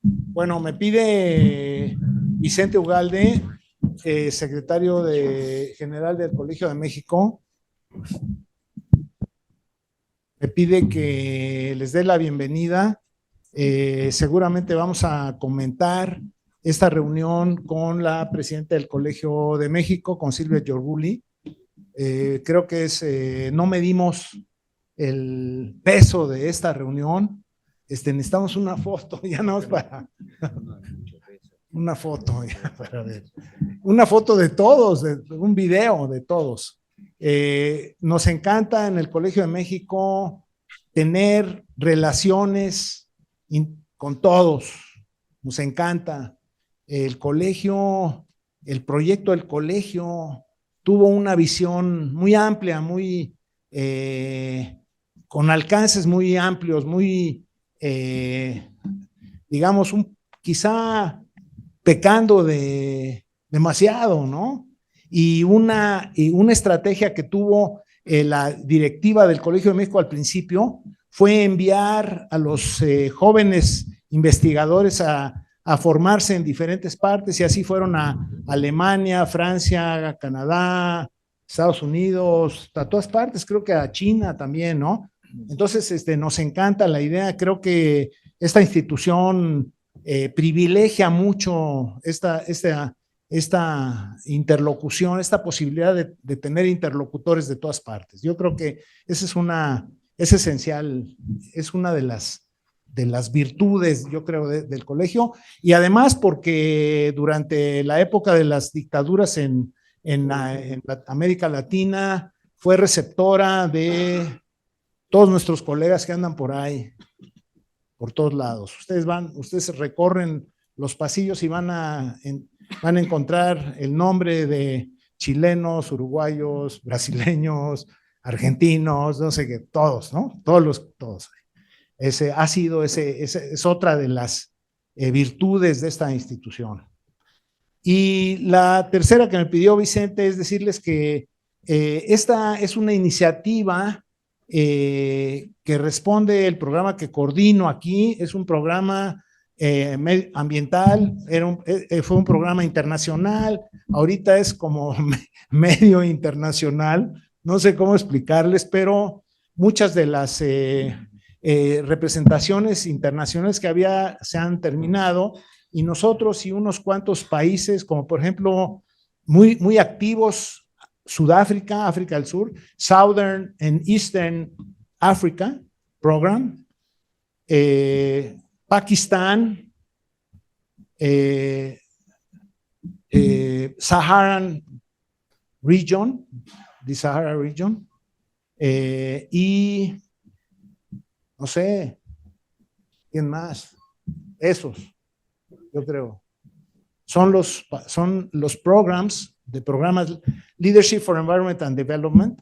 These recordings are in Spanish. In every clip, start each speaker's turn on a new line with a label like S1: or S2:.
S1: Bueno, me pide Vicente Ugalde, secretario general del Colegio de México, me pide que les dé la bienvenida. Seguramente vamos a comentar esta reunión con la presidenta del Colegio de México, con Silvia Giorguli. Creo que no medimos el peso de esta reunión. Necesitamos una foto, ya no es para una foto, ya, para ver. Una foto de todos, un video de todos. Nos encanta en el Colegio de México tener relaciones con todos. Nos encanta. El colegio, el proyecto del colegio tuvo una visión muy amplia, con alcances muy amplios, digamos, quizá pecando de demasiado, ¿no? Y una estrategia que tuvo la directiva del Colegio de México al principio fue enviar a los jóvenes investigadores a formarse en diferentes partes, y así fueron a Alemania, Francia, Canadá, Estados Unidos, a todas partes, creo que a China también, ¿no? Entonces, nos encanta la idea. Creo que esta institución privilegia mucho esta interlocución, esta posibilidad de tener interlocutores de todas partes. Yo creo que es esencial, es una de las virtudes, yo creo, del colegio, y además porque durante la época de las dictaduras en América Latina fue receptora de todos nuestros colegas que andan por ahí, por todos lados. Ustedes recorren los pasillos y van a encontrar el nombre de chilenos, uruguayos, brasileños, argentinos, no sé qué, todos, ¿no? Todos. Ese es otra de las virtudes de esta institución. Y la tercera que me pidió Vicente es decirles que esta es una iniciativa que responde el programa que coordino aquí. Es un programa ambiental, fue un programa internacional, ahorita es como medio internacional, no sé cómo explicarles, pero muchas de las representaciones internacionales que había se han terminado, y nosotros y unos cuantos países, como por ejemplo, muy activos, Sudáfrica, África del Sur, Southern and Eastern Africa Program, Pakistán, Saharan Region, the Sahara Region, y no sé, ¿quién más? Esos, yo creo. Son los programas Leadership for Environment and Development.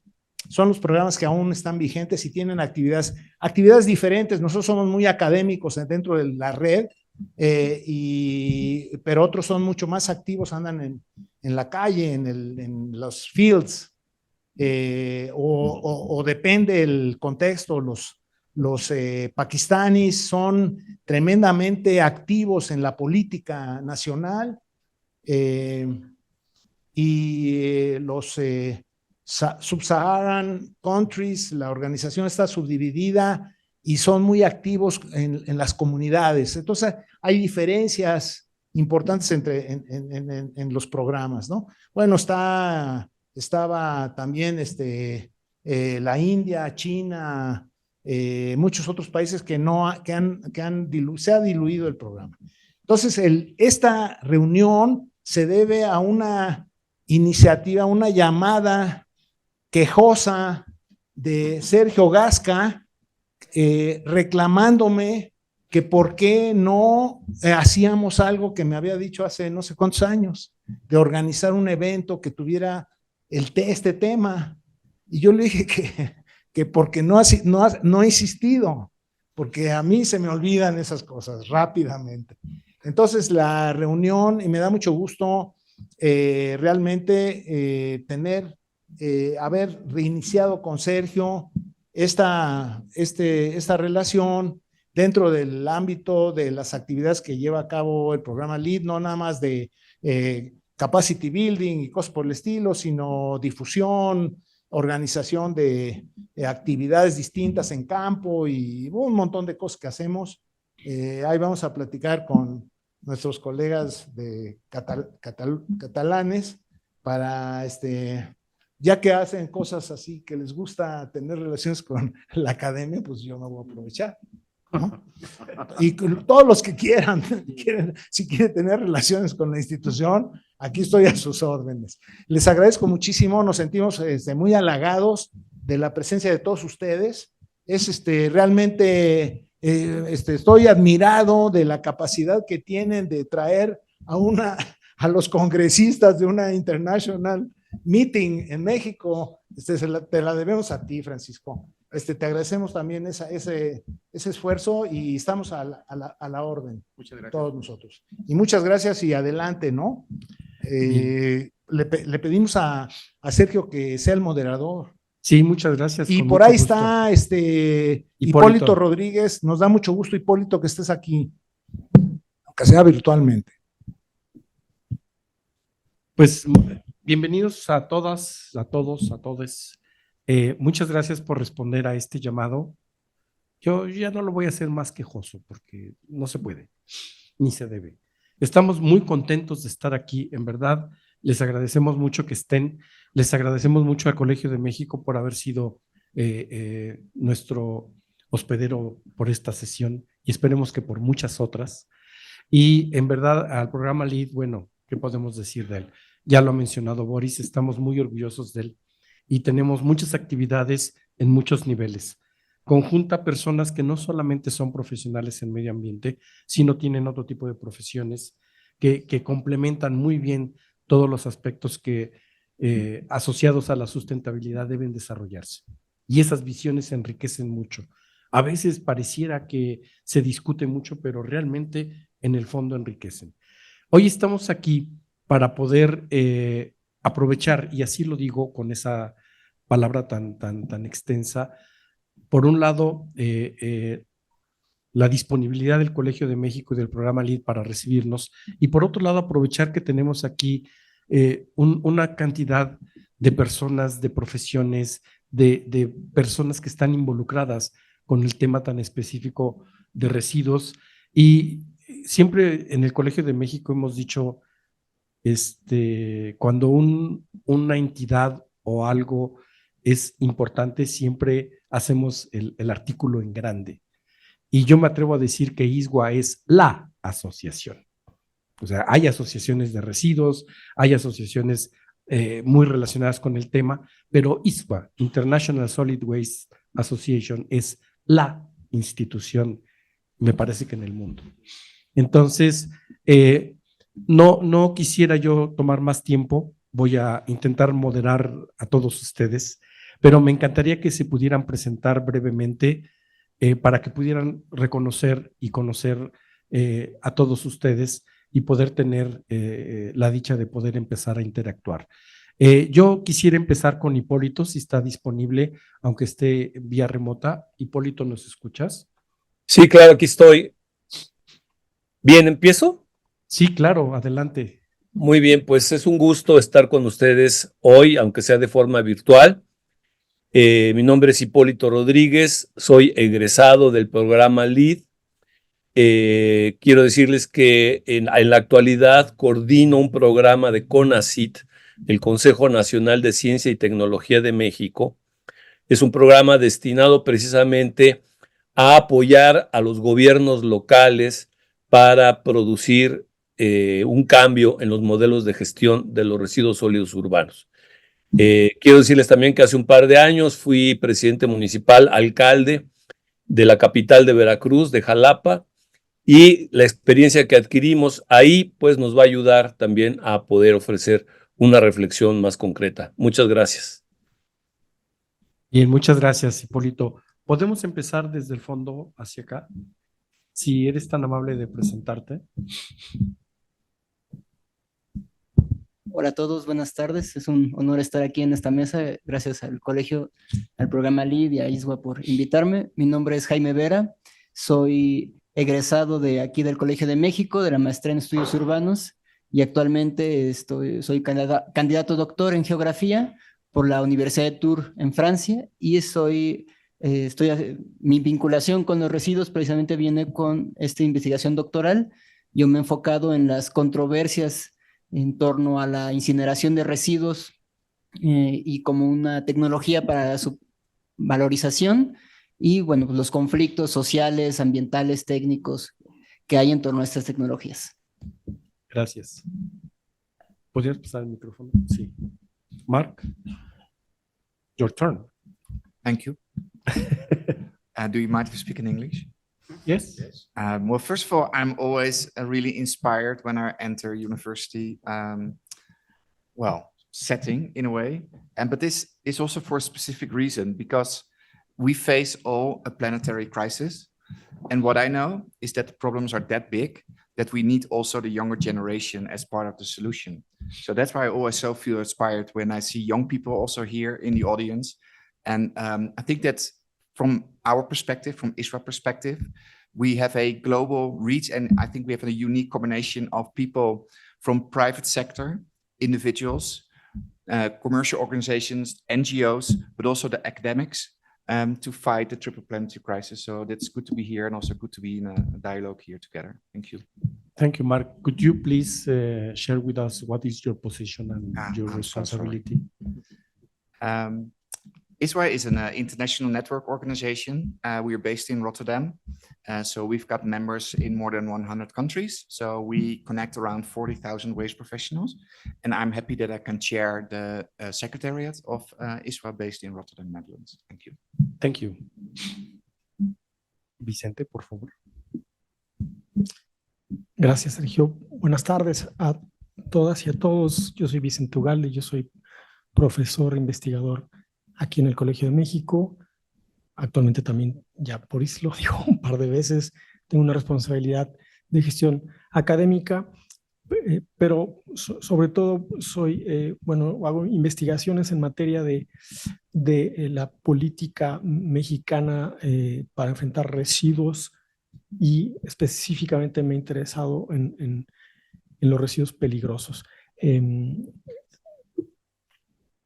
S1: Son los programas que aún están vigentes y tienen actividades diferentes. Nosotros somos muy académicos dentro de la red, pero otros son mucho más activos, andan en la calle, en los fields, o depende el contexto. Los pakistaníes son tremendamente activos en la política nacional, y los Sub-Saharan countries, la organización está subdividida y son muy activos en las comunidades. Entonces, hay diferencias importantes en los programas, ¿no? Bueno, estaba también la India, China, muchos otros países se ha diluido el programa. Entonces, esta reunión se debe a una iniciativa, una llamada quejosa de Sergio Gasca, reclamándome que por qué no hacíamos algo que me había dicho hace no sé cuántos años, de organizar un evento que tuviera este tema. Y yo le dije que porque no ha insistido, porque a mí se me olvidan esas cosas rápidamente. Entonces, la reunión, y me da mucho gusto realmente haber reiniciado con Sergio esta relación, dentro del ámbito de las actividades que lleva a cabo el programa LEAD, no nada más de capacity building y cosas por el estilo, sino difusión, organización de actividades distintas en campo y un montón de cosas que hacemos. Ahí vamos a platicar con nuestros colegas de catalanes para ya que hacen cosas así que les gusta tener relaciones con la academia, pues yo me voy a aprovechar, ¿no? Y todos los que quieran, si quieren tener relaciones con la institución, aquí estoy a sus órdenes. Les agradezco muchísimo, nos sentimos muy halagados de la presencia de todos ustedes. Es realmente, estoy admirado de la capacidad que tienen de traer a los congresistas de una international meeting en México. Te la debemos a ti, Francisco. Te agradecemos también ese esfuerzo y estamos a la orden.
S2: Muchas gracias.
S1: Todos nosotros. Y muchas gracias y adelante, ¿no? Le pedimos a Sergio que sea el moderador.
S2: Sí, muchas gracias.
S1: Y por ahí gusto está Hipólito Rodríguez. Nos da mucho gusto, Hipólito, que estés aquí, aunque sea virtualmente.
S2: Pues bienvenidos a todas, a todos, a todes. Muchas gracias por responder a este llamado. Yo ya no lo voy a hacer más quejoso porque no se puede, ni se debe. Estamos muy contentos de estar aquí, en verdad. Les agradecemos mucho que estén. Les agradecemos mucho al Colegio de México por haber sido nuestro hospedero por esta sesión y esperemos que por muchas otras. Y en verdad al programa LEAD, bueno, ¿qué podemos decir de él? Ya lo ha mencionado Boris, estamos muy orgullosos de él y tenemos muchas actividades en muchos niveles. Conjunta personas que no solamente son profesionales en medio ambiente, sino tienen otro tipo de profesiones que complementan muy bien todos los aspectos que asociados a la sustentabilidad deben desarrollarse. Y esas visiones enriquecen mucho. A veces pareciera que se discute mucho, pero realmente en el fondo enriquecen. Hoy estamos aquí para poder aprovechar, y así lo digo con esa palabra tan extensa, por un lado, la disponibilidad del Colegio de México y del programa LEAD para recibirnos, y por otro lado, aprovechar que tenemos aquí una cantidad de personas, de profesiones, de personas que están involucradas con el tema tan específico de residuos. Y siempre en el Colegio de México hemos dicho, cuando una entidad o algo es importante, siempre hacemos el artículo en grande. Y yo me atrevo a decir que ISWA es la asociación. O sea, hay asociaciones de residuos, hay asociaciones muy relacionadas con el tema, pero ISWA, International Solid Waste Association, es la institución, me parece que en el mundo. Entonces, no quisiera yo tomar más tiempo, voy a intentar moderar a todos ustedes, pero me encantaría que se pudieran presentar brevemente para que pudieran reconocer y conocer a todos ustedes y poder tener la dicha de poder empezar a interactuar. Yo quisiera empezar con Hipólito, si está disponible, aunque esté vía remota. Hipólito, ¿nos escuchas?
S3: Sí, claro, aquí estoy. Bien, ¿empiezo?
S2: Sí, claro, adelante.
S3: Muy bien, pues es un gusto estar con ustedes hoy, aunque sea de forma virtual. Mi nombre es Hipólito Rodríguez, soy egresado del programa LEAD. Quiero decirles que en la actualidad coordino un programa de CONACYT, el Consejo Nacional de Ciencia y Tecnología de México. Es un programa destinado precisamente a apoyar a los gobiernos locales para producir un cambio en los modelos de gestión de los residuos sólidos urbanos. Quiero decirles también que hace un par de años fui presidente municipal, alcalde de la capital de Veracruz, de Jalapa, y la experiencia que adquirimos ahí pues nos va a ayudar también a poder ofrecer una reflexión más concreta. Muchas gracias.
S2: Bien, muchas gracias, Hipólito. ¿Podemos empezar desde el fondo hacia acá? Si eres tan amable de presentarte.
S4: Hola a todos, buenas tardes. Es un honor estar aquí en esta mesa. Gracias al colegio, al programa LEAD y a ISWA por invitarme. Mi nombre es Jaime Vera. Soy egresado de aquí del Colegio de México, de la maestría en estudios urbanos, y actualmente soy candidato doctor en geografía por la Universidad de Tours en Francia, y mi vinculación con los residuos precisamente viene con esta investigación doctoral. Yo me he enfocado en las controversias en torno a la incineración de residuos y como una tecnología para su valorización y, bueno, pues los conflictos sociales, ambientales, técnicos que hay en torno a estas tecnologías.
S2: Gracias. ¿Podrías pasar el micrófono? Sí. Mark, your turn.
S5: Thank you. Do you mind if I speak in English?
S2: Yes.
S5: Well, first of all, I'm always really inspired when I enter university, setting in a way. But this is also for a specific reason, because we face all a planetary crisis. And what I know is that the problems are that big that we need also the younger generation as part of the solution. So that's why I always so feel inspired when I see young people also here in the audience. And I think that from our perspective, from ISRA perspective, we have a global reach, and I think we have a unique combination of people from private sector, individuals, commercial organizations, NGOs, but also the academics to fight the triple planetary crisis. So that's good to be here and also good to be in a dialogue here together. Thank you.
S2: Thank you, Mark. Could you please share with us what is your position and your responsibility?
S5: ISRA is an international network organization. We are based in Rotterdam. So we've got members in more than 100 countries. So we connect around 40,000 waste professionals. And I'm happy that I can chair the secretariat of ISRA based in Rotterdam, Netherlands. Thank you.
S2: Thank you. Vicente, por favor.
S6: Gracias, Sergio. Buenas tardes a todas y a todos. Yo soy Vicente Ugalde, yo soy profesor investigador aquí en el Colegio de México. Actualmente también, ya por eso lo digo un par de veces, tengo una responsabilidad de gestión académica, pero sobre todo hago investigaciones en materia de la política mexicana para enfrentar residuos, y específicamente me he interesado en los residuos peligrosos.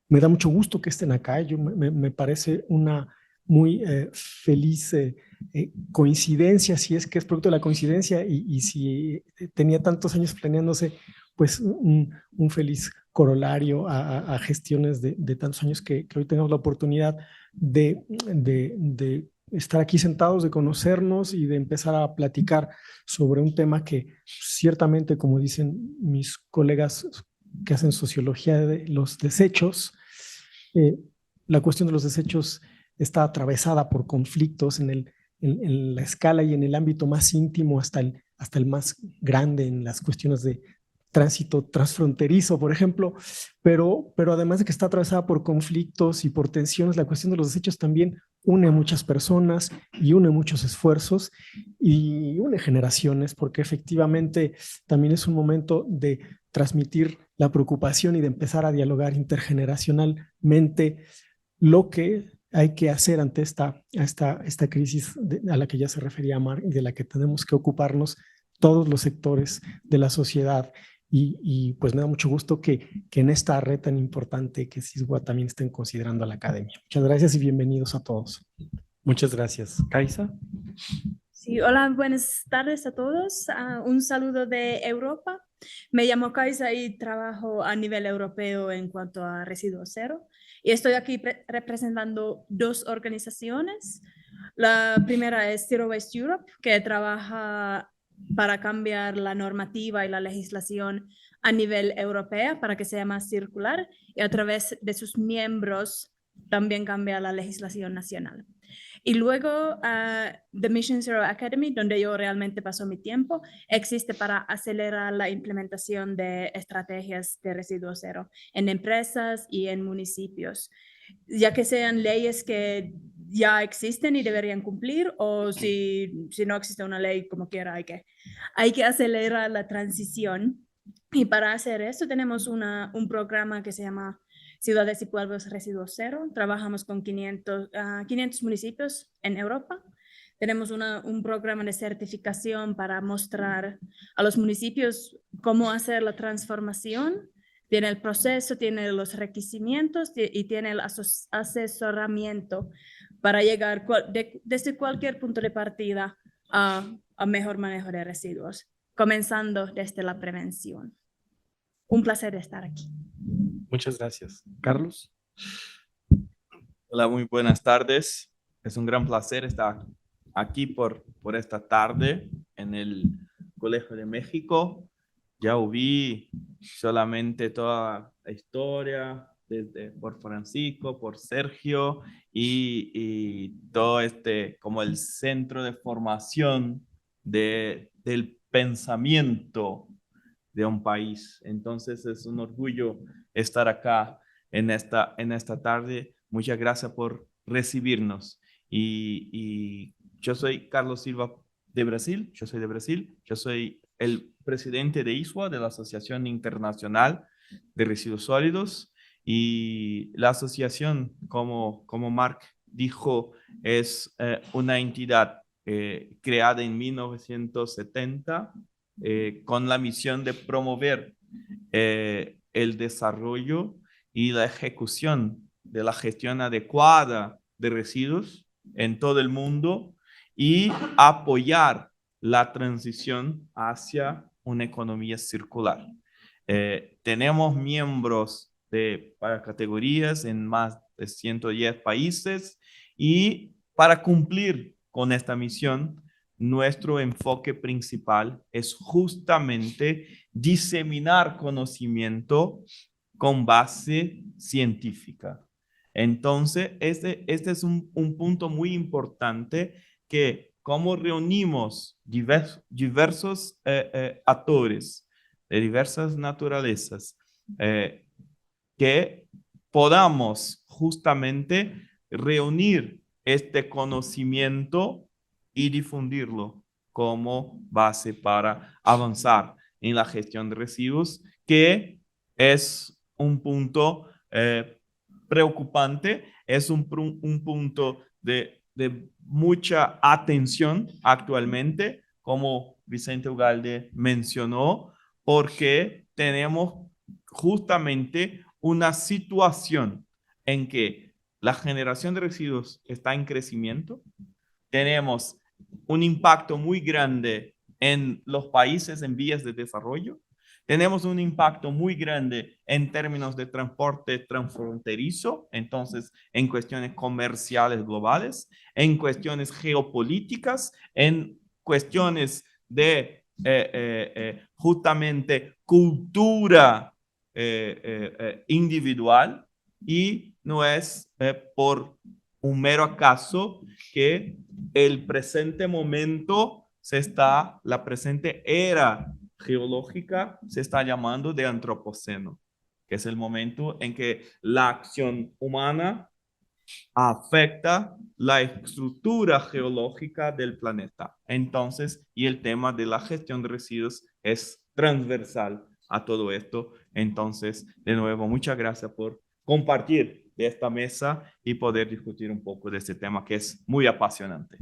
S6: Me da mucho gusto que estén acá. Me parece una muy feliz coincidencia, si es que es producto de la coincidencia, y si tenía tantos años planeándose, pues un feliz corolario a gestiones de tantos años que hoy tenemos la oportunidad de estar aquí sentados, de conocernos y de empezar a platicar sobre un tema que ciertamente, como dicen mis colegas que hacen sociología de los desechos, la cuestión de los desechos está atravesada por conflictos en la escala y en el ámbito más íntimo hasta el más grande, en las cuestiones de tránsito transfronterizo, por ejemplo, pero además de que está atravesada por conflictos y por tensiones, la cuestión de los desechos también une a muchas personas y une muchos esfuerzos y une generaciones, porque efectivamente también es un momento de transmitir la preocupación y de empezar a dialogar intergeneracionalmente lo que hay que hacer ante esta crisis a la que ya se refería Mark y de la que tenemos que ocuparnos todos los sectores de la sociedad. Y pues me da mucho gusto que en esta red tan importante que es ISWA también estén considerando a la academia. Muchas gracias y bienvenidos a todos.
S2: Muchas gracias. Kaisa.
S7: Sí, hola, buenas tardes a todos. Un saludo de Europa. Me llamo Kaisa y trabajo a nivel europeo en cuanto a residuos cero. Y estoy aquí representando dos organizaciones. La primera es Zero Waste Europe, que trabaja para cambiar la normativa y la legislación a nivel europeo para que sea más circular, y a través de sus miembros también cambia la legislación nacional. Y luego The Mission Zero Academy, donde yo realmente paso mi tiempo, existe para acelerar la implementación de estrategias de residuos cero en empresas y en municipios, ya que sean leyes que ya existen y deberían cumplir, o si no existe una ley, como quiera, hay que acelerar la transición. Y para hacer eso tenemos un programa que se llama Ciudades y Pueblos Residuos Cero. Trabajamos con 500 municipios en Europa. Tenemos un programa de certificación para mostrar a los municipios cómo hacer la transformación. Tiene el proceso, tiene los requerimientos y tiene el asesoramiento para llegar desde cualquier punto de partida a mejor manejo de residuos, comenzando desde la prevención. Un placer estar aquí.
S2: Muchas gracias. Carlos.
S8: Hola, muy buenas tardes. Es un gran placer estar aquí por esta tarde en el Colegio de México. Ya oí solamente toda la historia por Francisco, por Sergio y todo como el centro de formación del pensamiento de un país. Entonces es un orgullo estar acá en esta tarde. Muchas gracias por recibirnos. Y yo soy Carlos Silva de Brasil, yo soy el presidente de ISWA, de la Asociación Internacional de Residuos Sólidos, y la asociación, como Mark dijo, es una entidad creada en 1970 con la misión de promover el desarrollo y la ejecución de la gestión adecuada de residuos en todo el mundo y apoyar la transición hacia una economía circular. Tenemos miembros para categorías en más de 110 países y para cumplir con esta misión, nuestro enfoque principal es justamente diseminar conocimiento con base científica. Entonces, este es un punto muy importante que como reunimos diversos actores de diversas naturalezas, que podamos justamente reunir este conocimiento y difundirlo como base para avanzar en la gestión de residuos, que es un punto preocupante, es un punto de mucha atención actualmente, como Vicente Ugalde mencionó, porque tenemos justamente una situación en que la generación de residuos está en crecimiento, tenemos un impacto muy grande en los países en vías de desarrollo, tenemos un impacto muy grande en términos de transporte transfronterizo, entonces en cuestiones comerciales globales, en cuestiones geopolíticas, en cuestiones de justamente cultura individual, y no es por un mero acaso que el presente momento la presente era geológica se está llamando de antropoceno, que es el momento en que la acción humana afecta la estructura geológica del planeta. Entonces, y el tema de la gestión de residuos es transversal a todo esto. Entonces, de nuevo, muchas gracias por compartir de esta mesa y poder discutir un poco de este tema que es muy apasionante.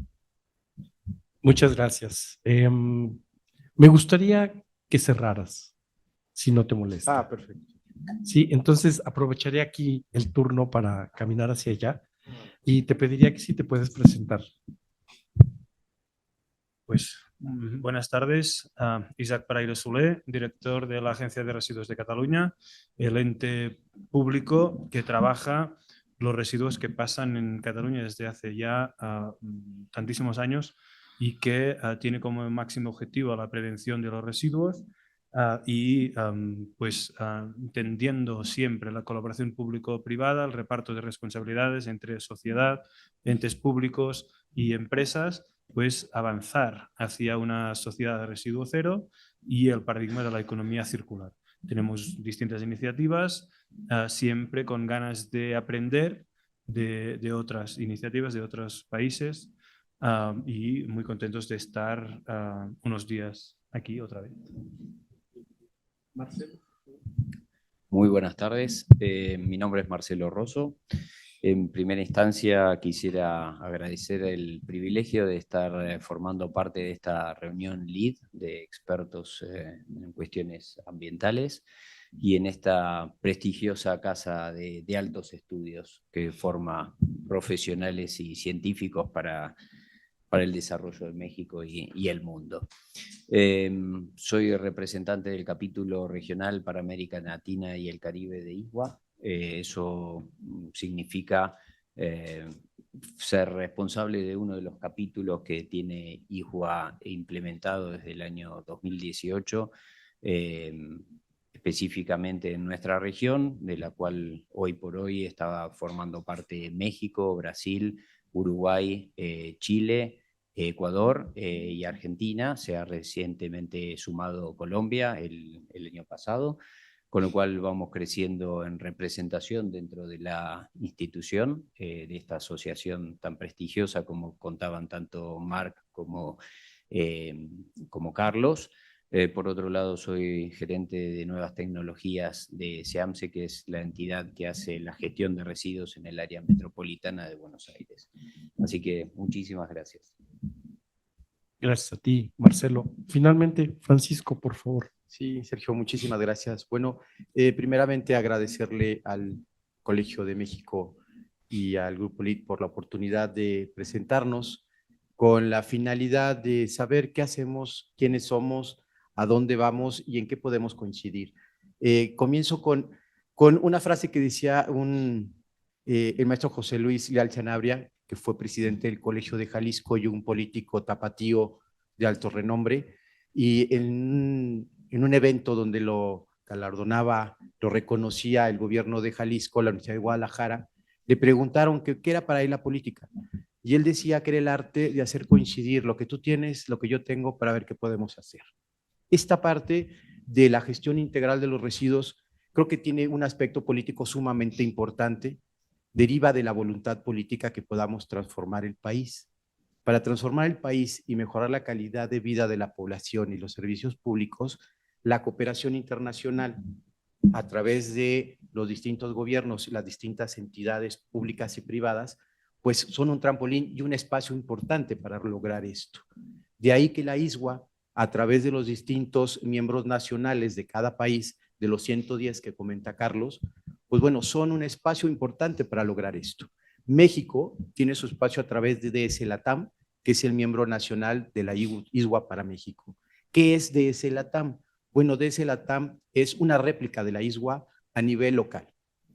S2: Muchas gracias. Me gustaría que cerraras, si no te molesta.
S1: Perfecto.
S2: Sí, entonces aprovecharé aquí el turno para caminar hacia allá y te pediría que si te puedes presentar.
S9: Pues buenas tardes, Isaac Paraire Soler, director de la Agencia de Residuos de Cataluña, el ente público que trabaja los residuos que pasan en Cataluña desde hace ya tantísimos años y que tiene como máximo objetivo la prevención de los residuos entendiendo siempre la colaboración público-privada, el reparto de responsabilidades entre sociedad, entes públicos y empresas, pues avanzar hacia una sociedad de residuo cero y el paradigma de la economía circular. Tenemos distintas iniciativas, siempre con ganas de aprender de otras iniciativas de otros países y muy contentos de estar unos días aquí otra vez.
S2: Marcelo.
S10: Muy buenas tardes, mi nombre es Marcelo Rosso, En primera instancia, quisiera agradecer el privilegio de estar formando parte de esta reunión LEAD de expertos en cuestiones ambientales y en esta prestigiosa casa de altos estudios que forma profesionales y científicos para el desarrollo de México y el mundo. Soy representante del capítulo regional para América Latina y el Caribe de ISWA. Eso significa ser responsable de uno de los capítulos que tiene ISWA implementado desde el año 2018, específicamente en nuestra región, de la cual hoy por hoy estaba formando parte México, Brasil, Uruguay, Chile, Ecuador y Argentina. Se ha recientemente sumado Colombia el año pasado, con lo cual vamos creciendo en representación dentro de la institución, de esta asociación tan prestigiosa como contaban tanto Marc como Carlos. Por otro lado, soy gerente de nuevas tecnologías de SEAMSE, que es la entidad que hace la gestión de residuos en el área metropolitana de Buenos Aires. Así que muchísimas gracias.
S2: Gracias a ti, Marcelo. Finalmente, Francisco, por favor.
S11: Sí, Sergio, muchísimas gracias. Bueno, primeramente agradecerle al Colegio de México y al Grupo LEAD por la oportunidad de presentarnos con la finalidad de saber qué hacemos, quiénes somos, a dónde vamos y en qué podemos coincidir. Comienzo con una frase que decía el maestro José Luis Leal Sanabria, que fue presidente del Colegio de Jalisco y un político tapatío de alto renombre, y en un evento donde lo galardonaba, lo reconocía el gobierno de Jalisco, la Universidad de Guadalajara, le preguntaron qué era para él la política. Y él decía que era el arte de hacer coincidir lo que tú tienes, lo que yo tengo, para ver qué podemos hacer. Esta parte de la gestión integral de los residuos creo que tiene un aspecto político sumamente importante, deriva de la voluntad política que podamos transformar el país. Para transformar el país y mejorar la calidad de vida de la población y los servicios públicos, la cooperación internacional a través de los distintos gobiernos y las distintas entidades públicas y privadas, pues son un trampolín y un espacio importante para lograr esto. De ahí que la ISWA, a través de los distintos miembros nacionales de cada país, de los 110 que comenta Carlos, pues bueno, son un espacio importante para lograr esto. México tiene su espacio a través de DS-LATAM, que es el miembro nacional de la ISWA para México. ¿Qué es DS-LATAM? Bueno, DS-LATAM es una réplica de la ISWA a nivel local.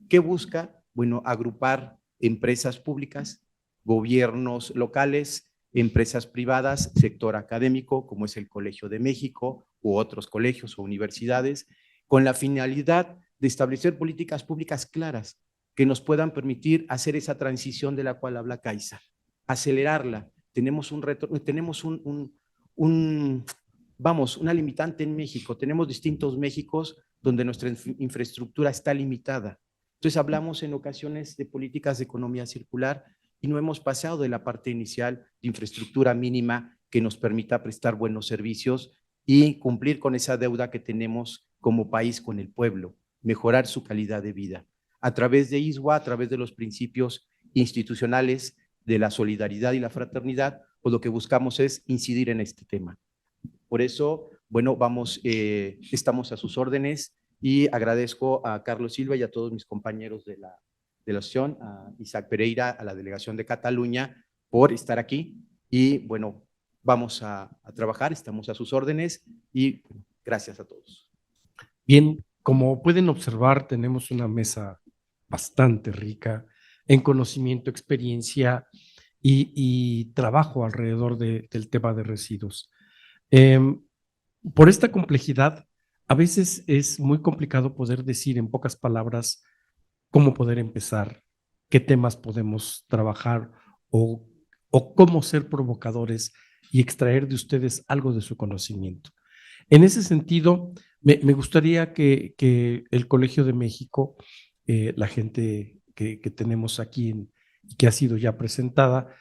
S11: ¿Qué busca? Bueno, agrupar empresas públicas, gobiernos locales, empresas privadas, sector académico, como es el Colegio de México u otros colegios o universidades, con la finalidad de establecer políticas públicas claras que nos puedan permitir hacer esa transición de la cual habla Kaisa, acelerarla. Tenemos un reto, tenemos una limitante en México, tenemos distintos Méxicos donde nuestra infraestructura está limitada. Entonces hablamos en ocasiones de políticas de economía circular y no hemos pasado de la parte inicial de infraestructura mínima que nos permita prestar buenos servicios y cumplir con esa deuda que tenemos como país con el pueblo, mejorar su calidad de vida. A través de ISWA, a través de los principios institucionales de la solidaridad y la fraternidad, pues lo que buscamos es incidir en este tema. Por eso, bueno, estamos a sus órdenes y agradezco a Carlos Silva y a todos mis compañeros de la asociación, a Isaac Pereira, a la delegación de Cataluña, por estar aquí y bueno, vamos a trabajar, estamos a sus órdenes y gracias a todos.
S2: Bien, como pueden observar, tenemos una mesa bastante rica en conocimiento, experiencia y trabajo alrededor del tema de residuos. Por esta complejidad, a veces es muy complicado poder decir en pocas palabras cómo poder empezar, qué temas podemos trabajar o cómo ser provocadores y extraer de ustedes algo de su conocimiento. En ese sentido, me gustaría que el Colegio de México, la gente que tenemos aquí y que ha sido ya presentada,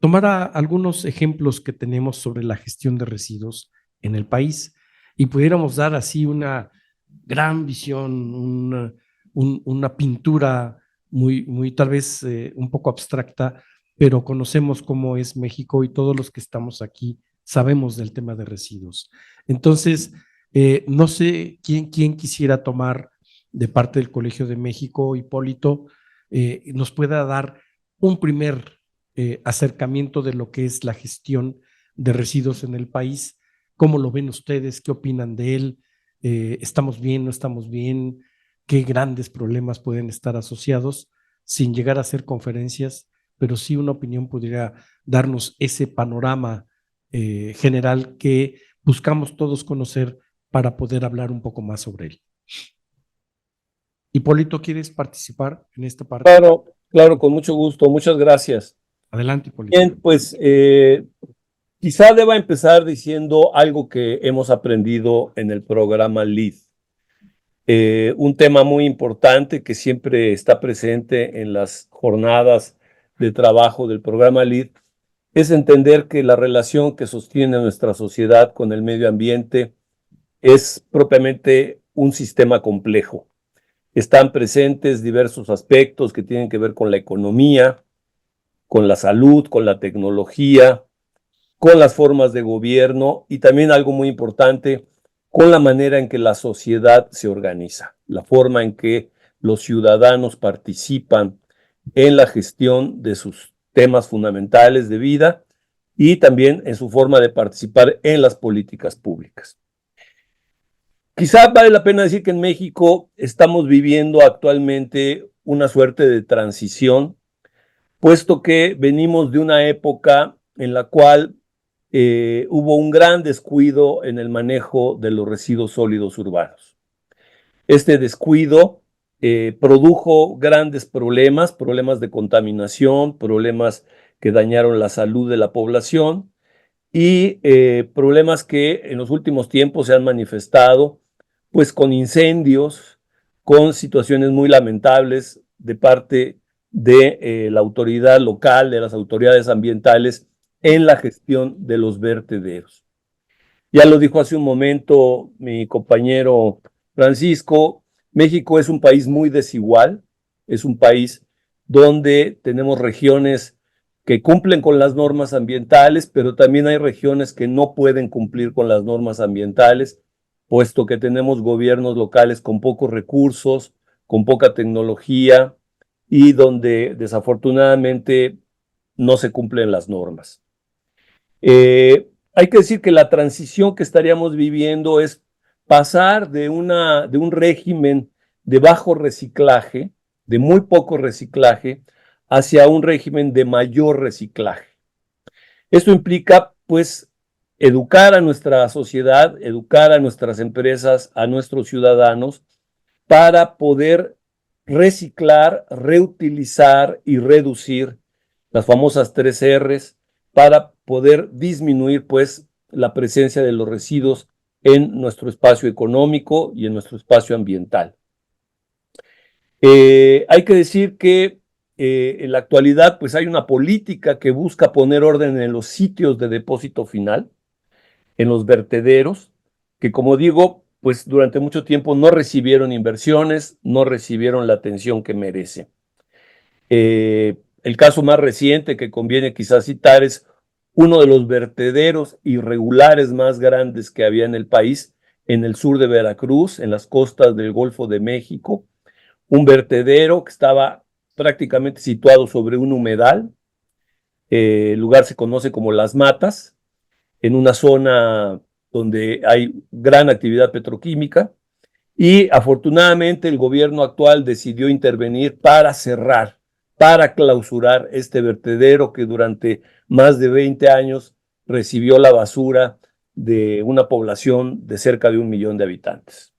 S2: tomara algunos ejemplos que tenemos sobre la gestión de residuos en el país y pudiéramos dar así una gran visión, una pintura muy tal vez un poco abstracta, pero conocemos cómo es México y todos los que estamos aquí sabemos del tema de residuos. Entonces, no sé quién quisiera tomar de parte del Colegio de México, Hipólito, nos pueda dar un primer acercamiento de lo que es la gestión de residuos en el país. ¿Cómo lo ven ustedes? ¿Qué opinan de él? ¿Estamos bien? ¿No estamos bien? ¿Qué grandes problemas pueden estar asociados? Sin llegar a hacer conferencias, pero sí una opinión podría darnos ese panorama general que buscamos todos conocer para poder hablar un poco más sobre él. Hipólito, ¿quieres participar en esta parte?
S3: Claro, claro, con mucho gusto. Muchas gracias.
S2: Adelante, Hipólito.
S3: Bien, pues quizá deba empezar diciendo algo que hemos aprendido en el programa LEAD. Un tema muy importante que siempre está presente en las jornadas de trabajo del programa LEAD es entender que la relación que sostiene nuestra sociedad con el medio ambiente es propiamente un sistema complejo. Están presentes diversos aspectos que tienen que ver con la economía, con la salud, con la tecnología, con las formas de gobierno y también algo muy importante, con la manera en que la sociedad se organiza, la forma en que los ciudadanos participan en la gestión de sus temas fundamentales de vida y también en su forma de participar en las políticas públicas. Quizá vale la pena decir que en México estamos viviendo actualmente una suerte de transición, puesto que venimos de una época en la cual hubo un gran descuido en el manejo de los residuos sólidos urbanos. Este descuido produjo grandes problemas de contaminación, problemas que dañaron la salud de la población y problemas que en los últimos tiempos se han manifestado pues con incendios, con situaciones muy lamentables de parte de la autoridad local, de las autoridades ambientales en la gestión de los vertederos. Ya lo dijo hace un momento mi compañero Francisco, México es un país muy desigual, es un país donde tenemos regiones que cumplen con las normas ambientales, pero también hay regiones que no pueden cumplir con las normas ambientales, puesto que tenemos gobiernos locales con pocos recursos, con poca tecnología y donde desafortunadamente no se cumplen las normas. Hay que decir que la transición que estaríamos viviendo es pasar de un régimen de bajo reciclaje, de muy poco reciclaje, hacia un régimen de mayor reciclaje. Esto implica, pues, educar a nuestra sociedad, educar a nuestras empresas, a nuestros ciudadanos, para poder reciclar, reutilizar y reducir las famosas 3 R's, para poder disminuir, pues, la presencia de los residuos en nuestro espacio económico y en nuestro espacio ambiental. Hay que decir que en la actualidad, pues, hay una política que busca poner orden en los sitios de depósito final, en los vertederos, que, como digo, pues durante mucho tiempo no recibieron inversiones, no recibieron la atención que merecen. El caso más reciente que conviene quizás citar es uno de los vertederos irregulares más grandes que había en el país, en el sur de Veracruz, en las costas del Golfo de México, un vertedero que estaba prácticamente situado sobre un humedal. El lugar se conoce como Las Matas, en una zona donde hay gran actividad petroquímica, y afortunadamente el gobierno actual decidió intervenir para cerrar, para clausurar este vertedero que durante más de 20 años recibió la basura de una población de cerca de 1 millón de habitantes.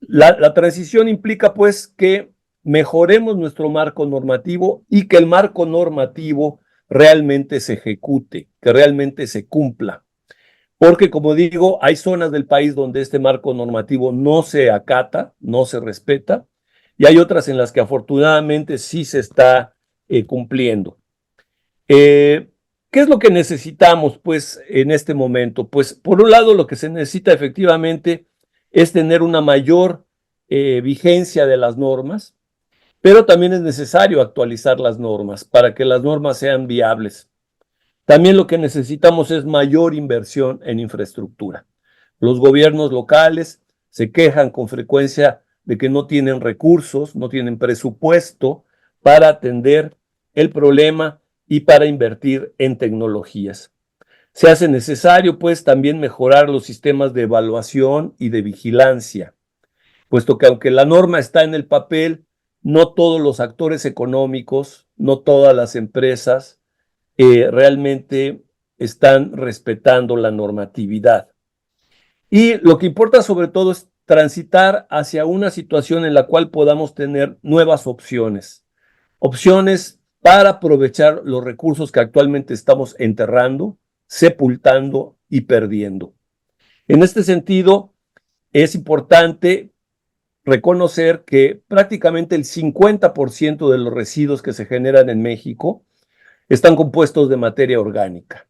S3: La transición implica, pues, que mejoremos nuestro marco normativo y que el marco normativo realmente se ejecute, que realmente se cumpla. Porque, como digo, hay zonas del país donde este marco normativo no se acata, no se respeta, y hay otras en las que afortunadamente sí se está cumpliendo. ¿Qué es lo que necesitamos, pues, en este momento? Pues, por un lado, lo que se necesita efectivamente es tener una mayor vigencia de las normas, pero también es necesario actualizar las normas para que las normas sean viables. También lo que necesitamos es mayor inversión en infraestructura. Los gobiernos locales se quejan con frecuencia de que no tienen recursos, no tienen presupuesto para atender el problema y para invertir en tecnologías. Se hace necesario, pues, también mejorar los sistemas de evaluación y de vigilancia, puesto que aunque la norma está en el papel, no todos los actores económicos, no todas las empresas realmente están respetando la normatividad. Y lo que importa sobre todo es transitar hacia una situación en la cual podamos tener nuevas opciones. Opciones para aprovechar los recursos que actualmente estamos enterrando, sepultando y perdiendo. En este sentido, es importante reconocer que prácticamente el 50% de los residuos que se generan en México están compuestos de materia orgánica.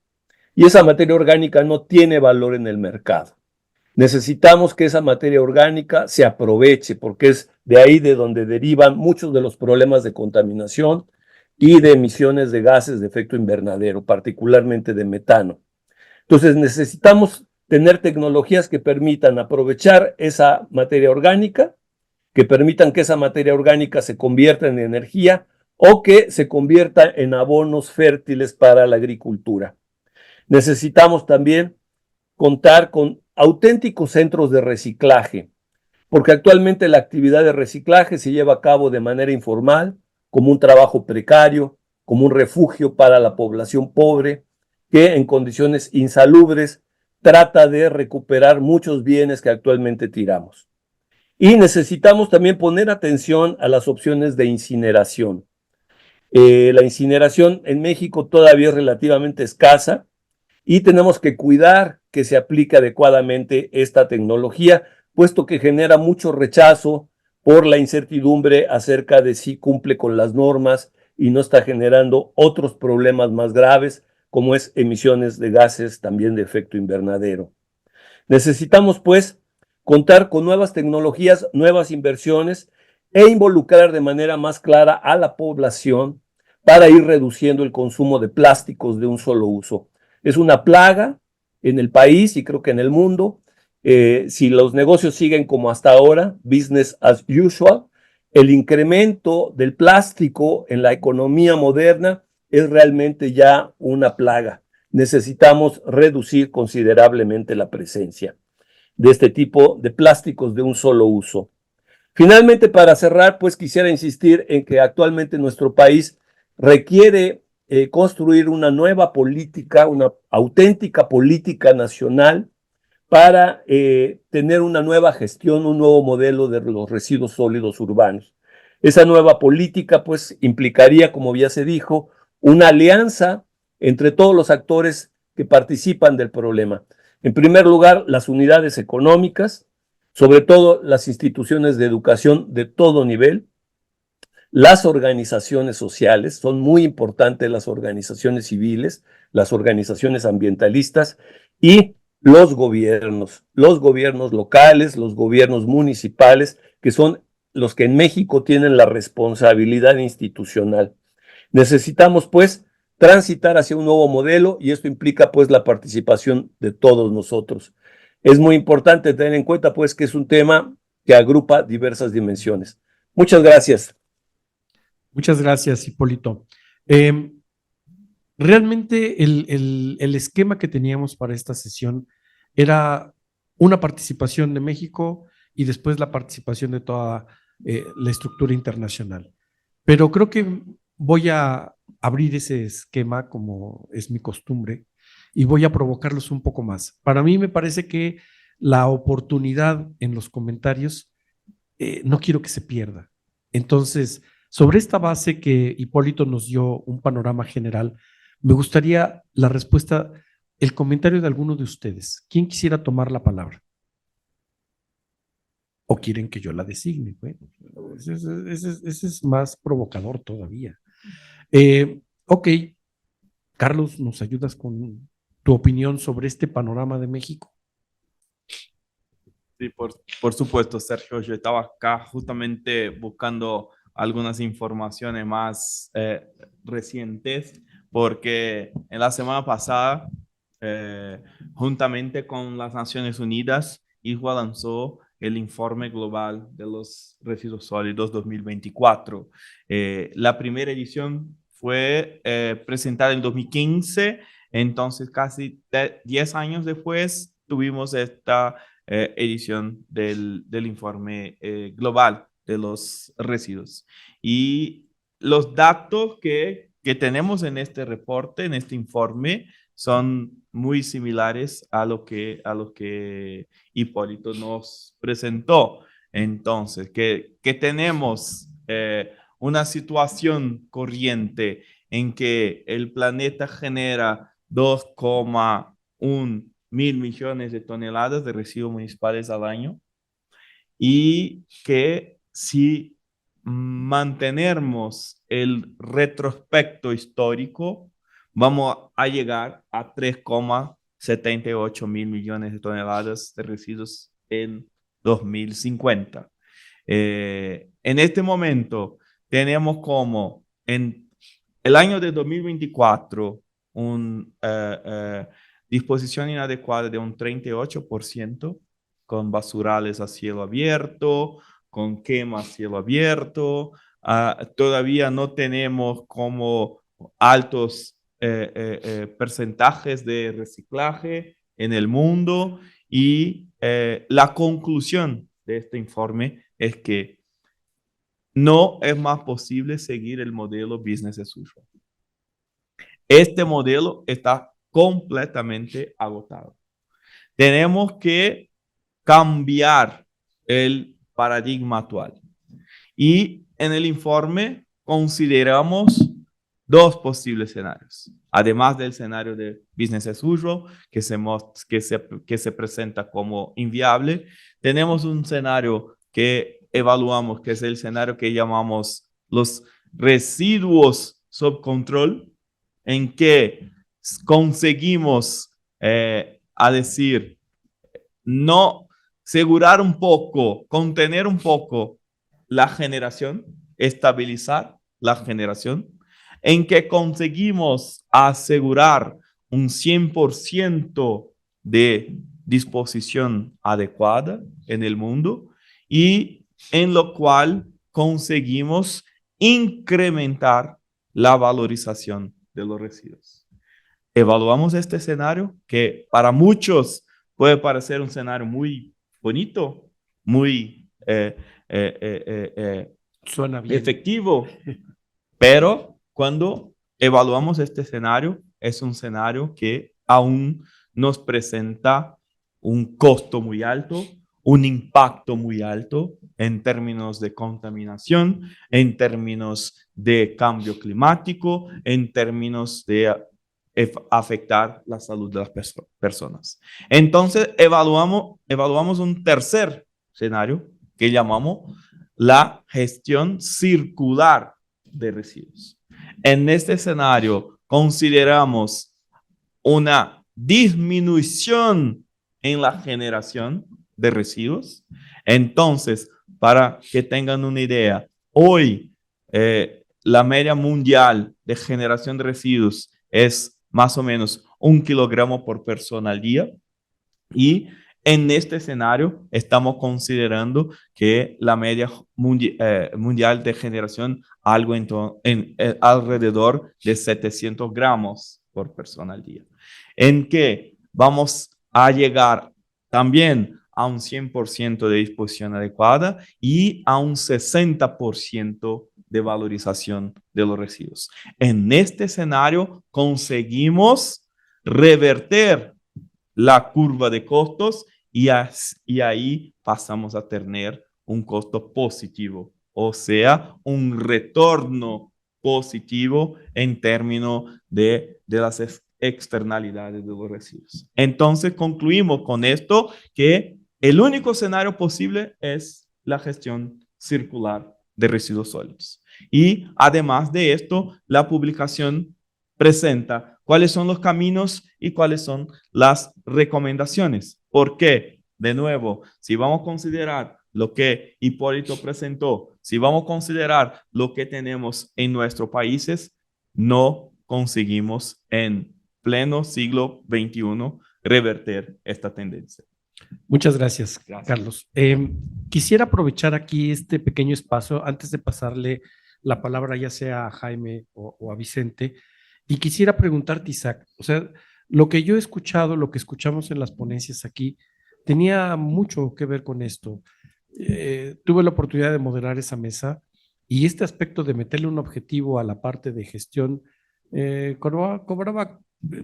S3: Y esa materia orgánica no tiene valor en el mercado. Necesitamos que esa materia orgánica se aproveche, porque es de ahí de donde derivan muchos de los problemas de contaminación y de emisiones de gases de efecto invernadero, particularmente de metano. Entonces necesitamos tener tecnologías que permitan aprovechar esa materia orgánica, que permitan que esa materia orgánica se convierta en energía o que se convierta en abonos fértiles para la agricultura. Necesitamos también contar con auténticos centros de reciclaje, porque actualmente la actividad de reciclaje se lleva a cabo de manera informal, como un trabajo precario, como un refugio para la población pobre, que en condiciones insalubres trata de recuperar muchos bienes que actualmente tiramos. Y necesitamos también poner atención a las opciones de incineración. La incineración en México todavía es relativamente escasa y tenemos que cuidar que se aplique adecuadamente esta tecnología, puesto que genera mucho rechazo por la incertidumbre acerca de si cumple con las normas y no está generando otros problemas más graves, como es emisiones de gases también de efecto invernadero. Necesitamos, pues, contar con nuevas tecnologías, nuevas inversiones e involucrar de manera más clara a la población para ir reduciendo el consumo de plásticos de un solo uso. Es una plaga en el país y creo que en el mundo. Si los negocios siguen como hasta ahora, business as usual, el incremento del plástico en la economía moderna es realmente ya una plaga. Necesitamos reducir considerablemente la presencia de este tipo de plásticos de un solo uso. Finalmente, para cerrar, pues quisiera insistir en que actualmente nuestro país requiere construir una nueva política, una auténtica política nacional para tener una nueva gestión, un nuevo modelo de los residuos sólidos urbanos. Esa nueva política, pues, implicaría, como ya se dijo, una alianza entre todos los actores que participan del problema. En primer lugar, las unidades económicas, sobre todo las instituciones de educación de todo nivel, las organizaciones sociales, son muy importantes las organizaciones civiles, las organizaciones ambientalistas y los gobiernos locales, los gobiernos municipales, que son los que en México tienen la responsabilidad institucional. Necesitamos, pues, transitar hacia un nuevo modelo y esto implica, pues, la participación de todos nosotros. Es muy importante tener en cuenta, pues, que es un tema que agrupa diversas dimensiones. Muchas gracias.
S2: Muchas gracias, Hipólito. Realmente el esquema que teníamos para esta sesión era una participación de México y después la participación de toda la estructura internacional. Pero creo que voy a abrir ese esquema como es mi costumbre y voy a provocarlos un poco más. Para mí me parece que la oportunidad en los comentarios no quiero que se pierda. Entonces, sobre esta base que Hipólito nos dio un panorama general, me gustaría la respuesta, el comentario de alguno de ustedes. ¿Quién quisiera tomar la palabra? ¿O quieren que yo la designe? Bueno, ese es más provocador todavía. Ok, Carlos, ¿nos ayudas con tu opinión sobre este panorama de México?
S8: Sí, por supuesto, Sergio. Yo estaba acá justamente buscando algunas informaciones más recientes, porque en la semana pasada, juntamente con las Naciones Unidas, ISWA lanzó el Informe Global de los Residuos Sólidos 2024. La primera edición fue presentada en 2015, entonces casi 10 años después tuvimos esta edición del informe global de los residuos. Y los datos que tenemos en este reporte, en este informe, son muy similares a lo que Hipólito nos presentó. Entonces, que tenemos una situación corriente en que el planeta genera 2,1 mil millones de toneladas de residuos municipales al año, y que si mantenemos el retrospecto histórico, vamos a llegar a 3,78 mil millones de toneladas de residuos en 2050. En este momento tenemos como en el año de 2024 una disposición inadecuada de un 38%, con basurales a cielo abierto, con quema a cielo abierto. Todavía no tenemos como altos porcentajes de reciclaje en el mundo, y la conclusión de este informe es que no es más posible seguir el modelo business as usual. Este modelo está completamente agotado. Tenemos que cambiar el paradigma actual. Y en el informe consideramos dos posibles escenarios. Además del escenario de business as usual, que se presenta como inviable, tenemos un escenario que evaluamos, que es el escenario que llamamos los residuos sob control, en que conseguimos, a decir, no asegurar un poco, contener un poco la generación, estabilizar la generación, en que conseguimos asegurar un 100% de disposición adecuada en el mundo, y en lo cual conseguimos incrementar la valorización de los residuos. Evaluamos este escenario, que para muchos puede parecer un escenario muy bonito, muy
S2: Suena bien.
S8: efectivo, pero cuando evaluamos este escenario, es un escenario que aún nos presenta un costo muy alto, un impacto muy alto en términos de contaminación, en términos de cambio climático, en términos de afectar la salud de las personas. Entonces, evaluamos un tercer escenario que llamamos la gestión circular de residuos. En este escenario, consideramos una disminución en la generación de residuos. Entonces, para que tengan una idea, hoy la media mundial de generación de residuos es más o menos 1 kilogramo por persona al día, y en este escenario estamos considerando que la media mundial de generación alrededor de 700 gramos por persona al día, en que vamos a llegar también a un 100% de disposición adecuada y a un 60% de valorización de los residuos. En este escenario conseguimos reverter la curva de costos, y ahí pasamos a tener un costo positivo, o sea, un retorno positivo en términos de las externalidades de los residuos. Entonces concluimos con esto que el único escenario posible es la gestión circular de residuos sólidos. Y además de esto, la publicación presenta cuáles son los caminos y cuáles son las recomendaciones. ¿Por qué? de nuevo, si vamos a considerar lo que Hipólito presentó, si vamos a considerar lo que tenemos en nuestros países, no conseguimos en pleno siglo XXI revertir esta tendencia.
S2: Muchas gracias,
S8: Gracias.
S2: Carlos. Quisiera aprovechar aquí este pequeño espacio antes de pasarle la palabra ya sea a Jaime o a Vicente, y quisiera preguntarte, Isaac, o sea, lo que yo he escuchado, lo que escuchamos en las ponencias aquí, tenía mucho que ver con esto. Tuve la oportunidad de moderar esa mesa y este aspecto de meterle un objetivo a la parte de gestión cobraba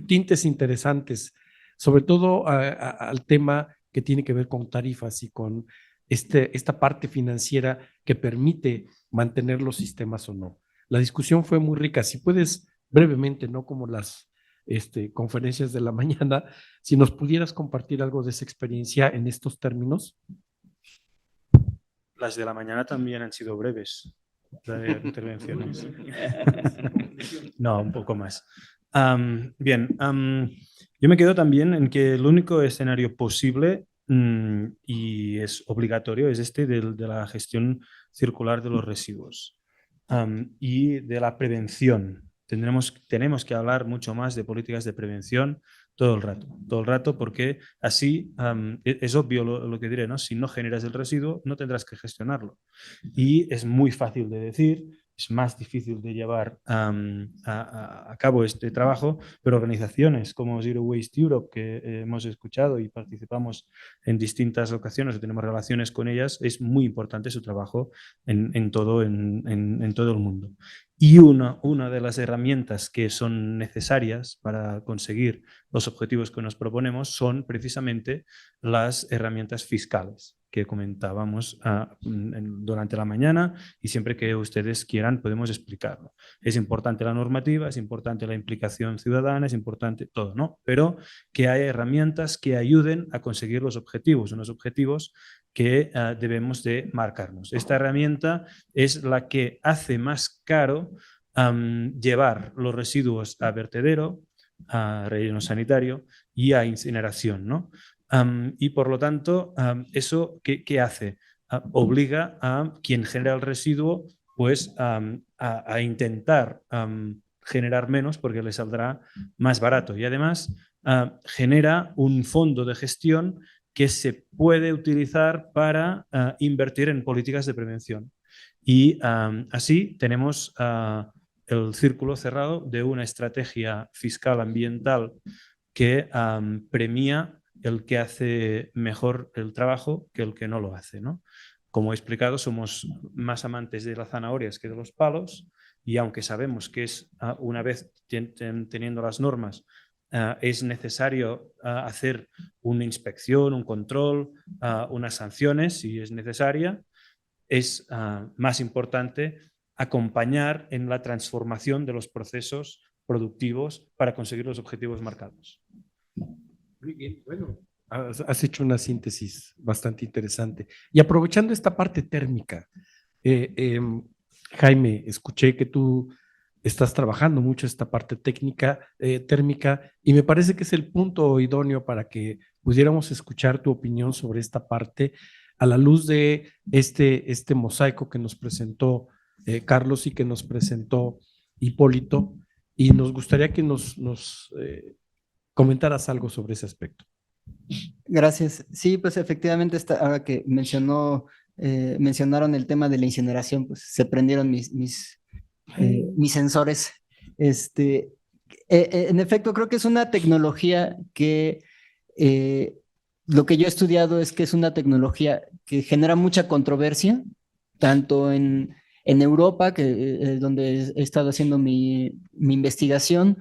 S2: tintes interesantes, sobre todo al tema que tiene que ver con tarifas y con esta parte financiera que permite mantener los sistemas o no. La discusión fue muy rica. Si puedes brevemente, no como las conferencias de la mañana, si nos pudieras compartir algo de esa experiencia en estos términos.
S9: Las de la mañana también han sido breves, de intervenciones. No, un poco más. Bien, yo me quedo también en que el único escenario posible y es obligatorio es este de la gestión circular de los residuos y de la prevención. Tenemos que hablar mucho más de políticas de prevención todo el rato, porque así es obvio lo que diré, ¿no? Si no generas el residuo, no tendrás que gestionarlo. Y es muy fácil de decir, es más difícil de llevar a cabo este trabajo, pero organizaciones como Zero Waste Europe, que hemos escuchado y participamos en distintas ocasiones, tenemos relaciones con ellas, es muy importante su trabajo en todo el mundo. Y una de las herramientas que son necesarias para conseguir los objetivos que nos proponemos son precisamente las herramientas fiscales que comentábamos durante la mañana, y siempre que ustedes quieran podemos explicarlo. Es importante la normativa, es importante la implicación ciudadana, es importante todo, ¿no? Pero que haya herramientas que ayuden a conseguir los objetivos, unos objetivos que debemos de marcarnos. Esta herramienta es la que hace más caro llevar los residuos a vertedero, a relleno sanitario y a incineración, ¿no? Y por lo tanto, ¿eso qué hace? Obliga a quien genera el residuo pues, a intentar generar menos porque le saldrá más barato. Y además genera un fondo de gestión que se puede utilizar para invertir en políticas de prevención. Y así tenemos el círculo cerrado de una estrategia fiscal ambiental que premia el que hace mejor el trabajo que el que no lo hace, ¿no? Como he explicado, somos más amantes de las zanahorias que de los palos, y aunque sabemos que es una vez teniendo las normas, es necesario hacer una inspección, un control, unas sanciones si es necesaria, es más importante acompañar en la transformación de los procesos productivos para conseguir los objetivos marcados.
S2: Muy bien, bueno, has hecho una síntesis bastante interesante. Y aprovechando esta parte térmica, Jaime, escuché que tú estás trabajando mucho esta parte técnica, térmica, y me parece que es el punto idóneo para que pudiéramos escuchar tu opinión sobre esta parte a la luz de este mosaico que nos presentó Carlos y que nos presentó Hipólito, y nos gustaría que nos comentaras algo sobre ese aspecto.
S4: Gracias. Sí, pues efectivamente, ahora que mencionaron el tema de la incineración, pues se prendieron mis sensores. En efecto, creo que es una tecnología que lo que yo he estudiado es que es una tecnología que genera mucha controversia, tanto en Europa, que donde he estado haciendo mi investigación.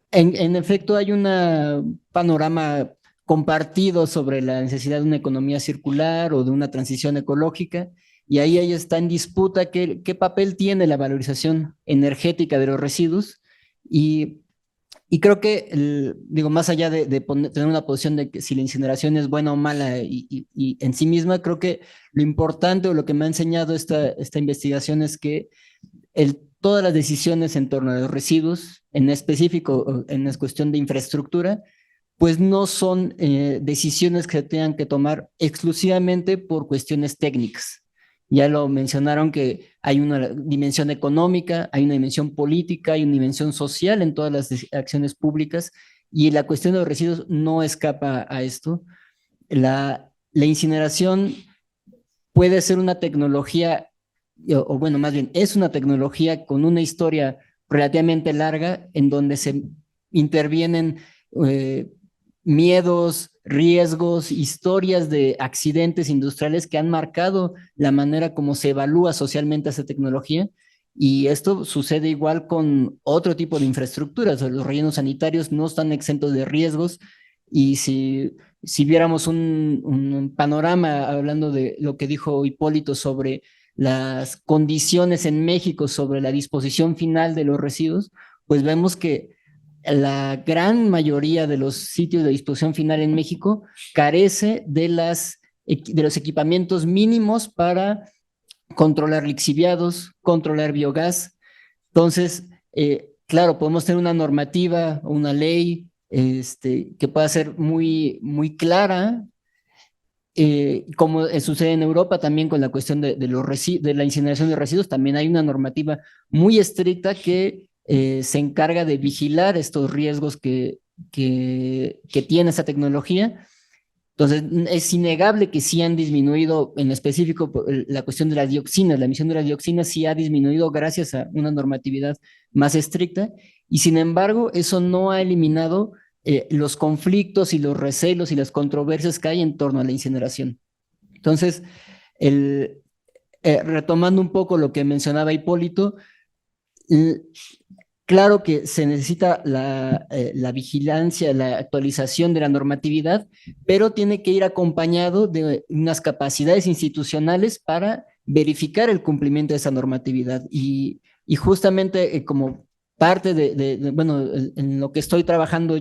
S4: En efecto, hay un panorama compartido sobre la necesidad de una economía circular o de una transición ecológica, y ahí está en disputa qué papel tiene la valorización energética de los residuos, y creo que, más allá de tener una posición de que si la incineración es buena o mala y en sí misma, creo que lo importante o lo que me ha enseñado esta investigación es que todas las decisiones en torno a los residuos, en específico en la cuestión de infraestructura, pues no son decisiones que se tengan que tomar exclusivamente por cuestiones técnicas. Ya lo mencionaron que hay una dimensión económica, hay una dimensión política, hay una dimensión social en todas las acciones públicas, y la cuestión de los residuos no escapa a esto. La incineración puede ser una tecnología, o bueno, más bien, es una tecnología con una historia relativamente larga en donde se intervienen miedos, riesgos, historias de accidentes industriales que han marcado la manera como se evalúa socialmente esa tecnología. Y esto sucede igual con otro tipo de infraestructuras. Los rellenos sanitarios no están exentos de riesgos, y si viéramos un panorama hablando de lo que dijo Hipólito sobre las condiciones en México sobre la disposición final de los residuos, pues vemos que la gran mayoría de los sitios de disposición final en México carece de los equipamientos mínimos para controlar lixiviados, controlar biogás. Entonces, claro, podemos tener una normativa o una ley que pueda ser muy, muy clara, como sucede en Europa también con la cuestión de la incineración de residuos. También hay una normativa muy estricta que se encarga de vigilar estos riesgos que tiene esta tecnología. Entonces, es innegable que sí han disminuido, en específico la cuestión de las dioxinas, la emisión de las dioxinas sí ha disminuido gracias a una normatividad más estricta, y sin embargo, eso no ha eliminado los conflictos y los recelos y las controversias que hay en torno a la incineración. Entonces, retomando un poco lo que mencionaba Hipólito, claro que se necesita la vigilancia, la actualización de la normatividad, pero tiene que ir acompañado de unas capacidades institucionales para verificar el cumplimiento de esa normatividad. Y justamente como parte bueno, en lo que estoy trabajando,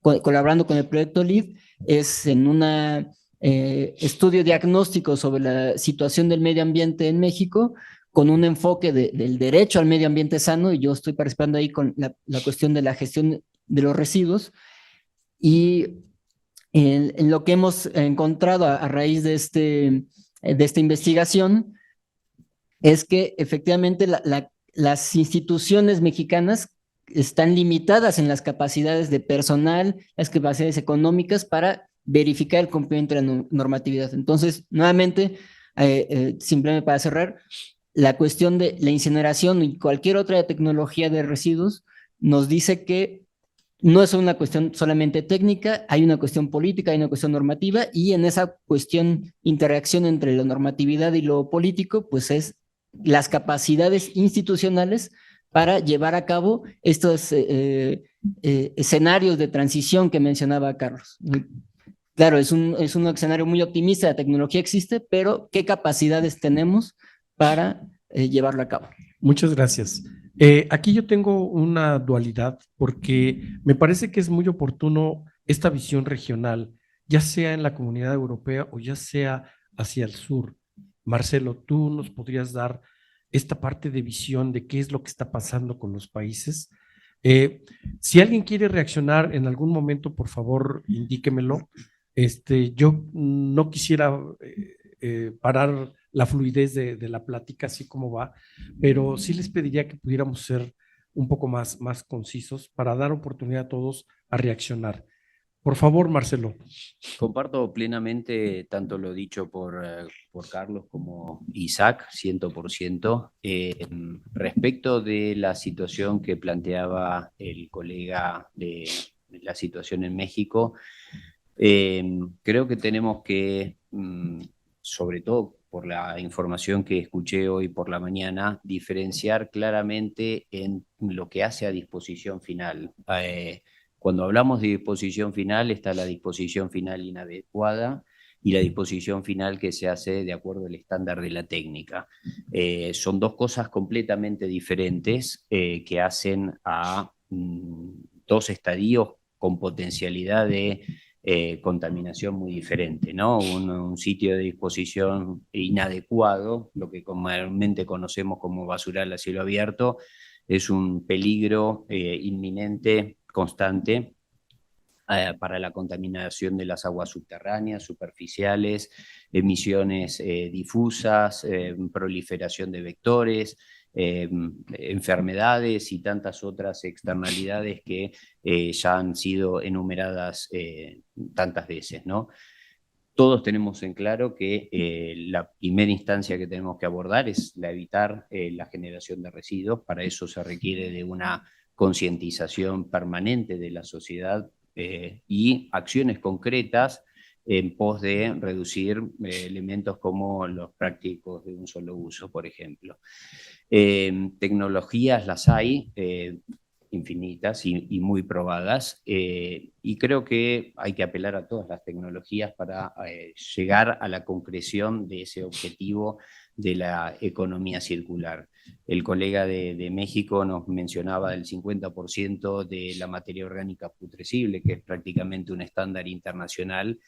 S4: colaborando con el proyecto LEED, es en un estudio diagnóstico sobre la situación del medio ambiente en México, con un enfoque del derecho al medio ambiente sano, y yo estoy participando ahí con la cuestión de la gestión de los residuos. Y en lo que hemos encontrado a raíz de esta investigación es que efectivamente las instituciones mexicanas están limitadas en las capacidades de personal, las capacidades económicas para verificar el cumplimiento de la normatividad. Entonces, nuevamente, simplemente para cerrar, la cuestión de la incineración y cualquier otra tecnología de residuos nos dice que no es una cuestión solamente técnica, hay una cuestión política, hay una cuestión normativa, y en esa cuestión, interacción entre la normatividad y lo político, pues es las capacidades institucionales para llevar a cabo estos escenarios de transición que mencionaba Carlos. Claro, es un escenario muy optimista, la tecnología existe, pero ¿qué capacidades tenemos para llevarlo a cabo?
S2: Muchas gracias. Aquí yo tengo una dualidad, porque me parece que es muy oportuno esta visión regional, ya sea en la Comunidad Europea o ya sea hacia el sur. Marcelo, ¿tú nos podrías dar esta parte de visión de qué es lo que está pasando con los países? Si alguien quiere reaccionar en algún momento, por favor, indíquemelo. Yo no quisiera parar la fluidez de la plática así como va, pero sí les pediría que pudiéramos ser un poco más concisos para dar oportunidad a todos a reaccionar. Por favor, Marcelo.
S10: Comparto plenamente tanto lo dicho por Carlos como Isaac, 100%. Respecto de la situación que planteaba el colega de la situación en México, creo que tenemos que, sobre todo por la información que escuché hoy por la mañana, diferenciar claramente en lo que hace a disposición final. Cuando hablamos de disposición final, está la disposición final inadecuada y la disposición final que se hace de acuerdo al estándar de la técnica. Son dos cosas completamente diferentes que hacen a dos estadios con potencialidad de contaminación muy diferente, ¿no? Un sitio de disposición inadecuado, lo que comúnmente conocemos como basural a cielo abierto, es un peligro inminente, constante, para la contaminación de las aguas subterráneas, superficiales, emisiones difusas, proliferación de vectores, enfermedades y tantas otras externalidades que ya han sido enumeradas tantas veces, ¿no? Todos tenemos en claro que la primera instancia que tenemos que abordar es la evitar la generación de residuos. Para eso se requiere de una concientización permanente de la sociedad y acciones concretas en pos de reducir elementos como los plásticos de un solo uso, por ejemplo. Tecnologías las hay, infinitas y muy probadas, y creo que hay que apelar a todas las tecnologías para llegar a la concreción de ese objetivo de la economía circular. El colega de México nos mencionaba el 50% de la materia orgánica putrescible, que es prácticamente un estándar internacional,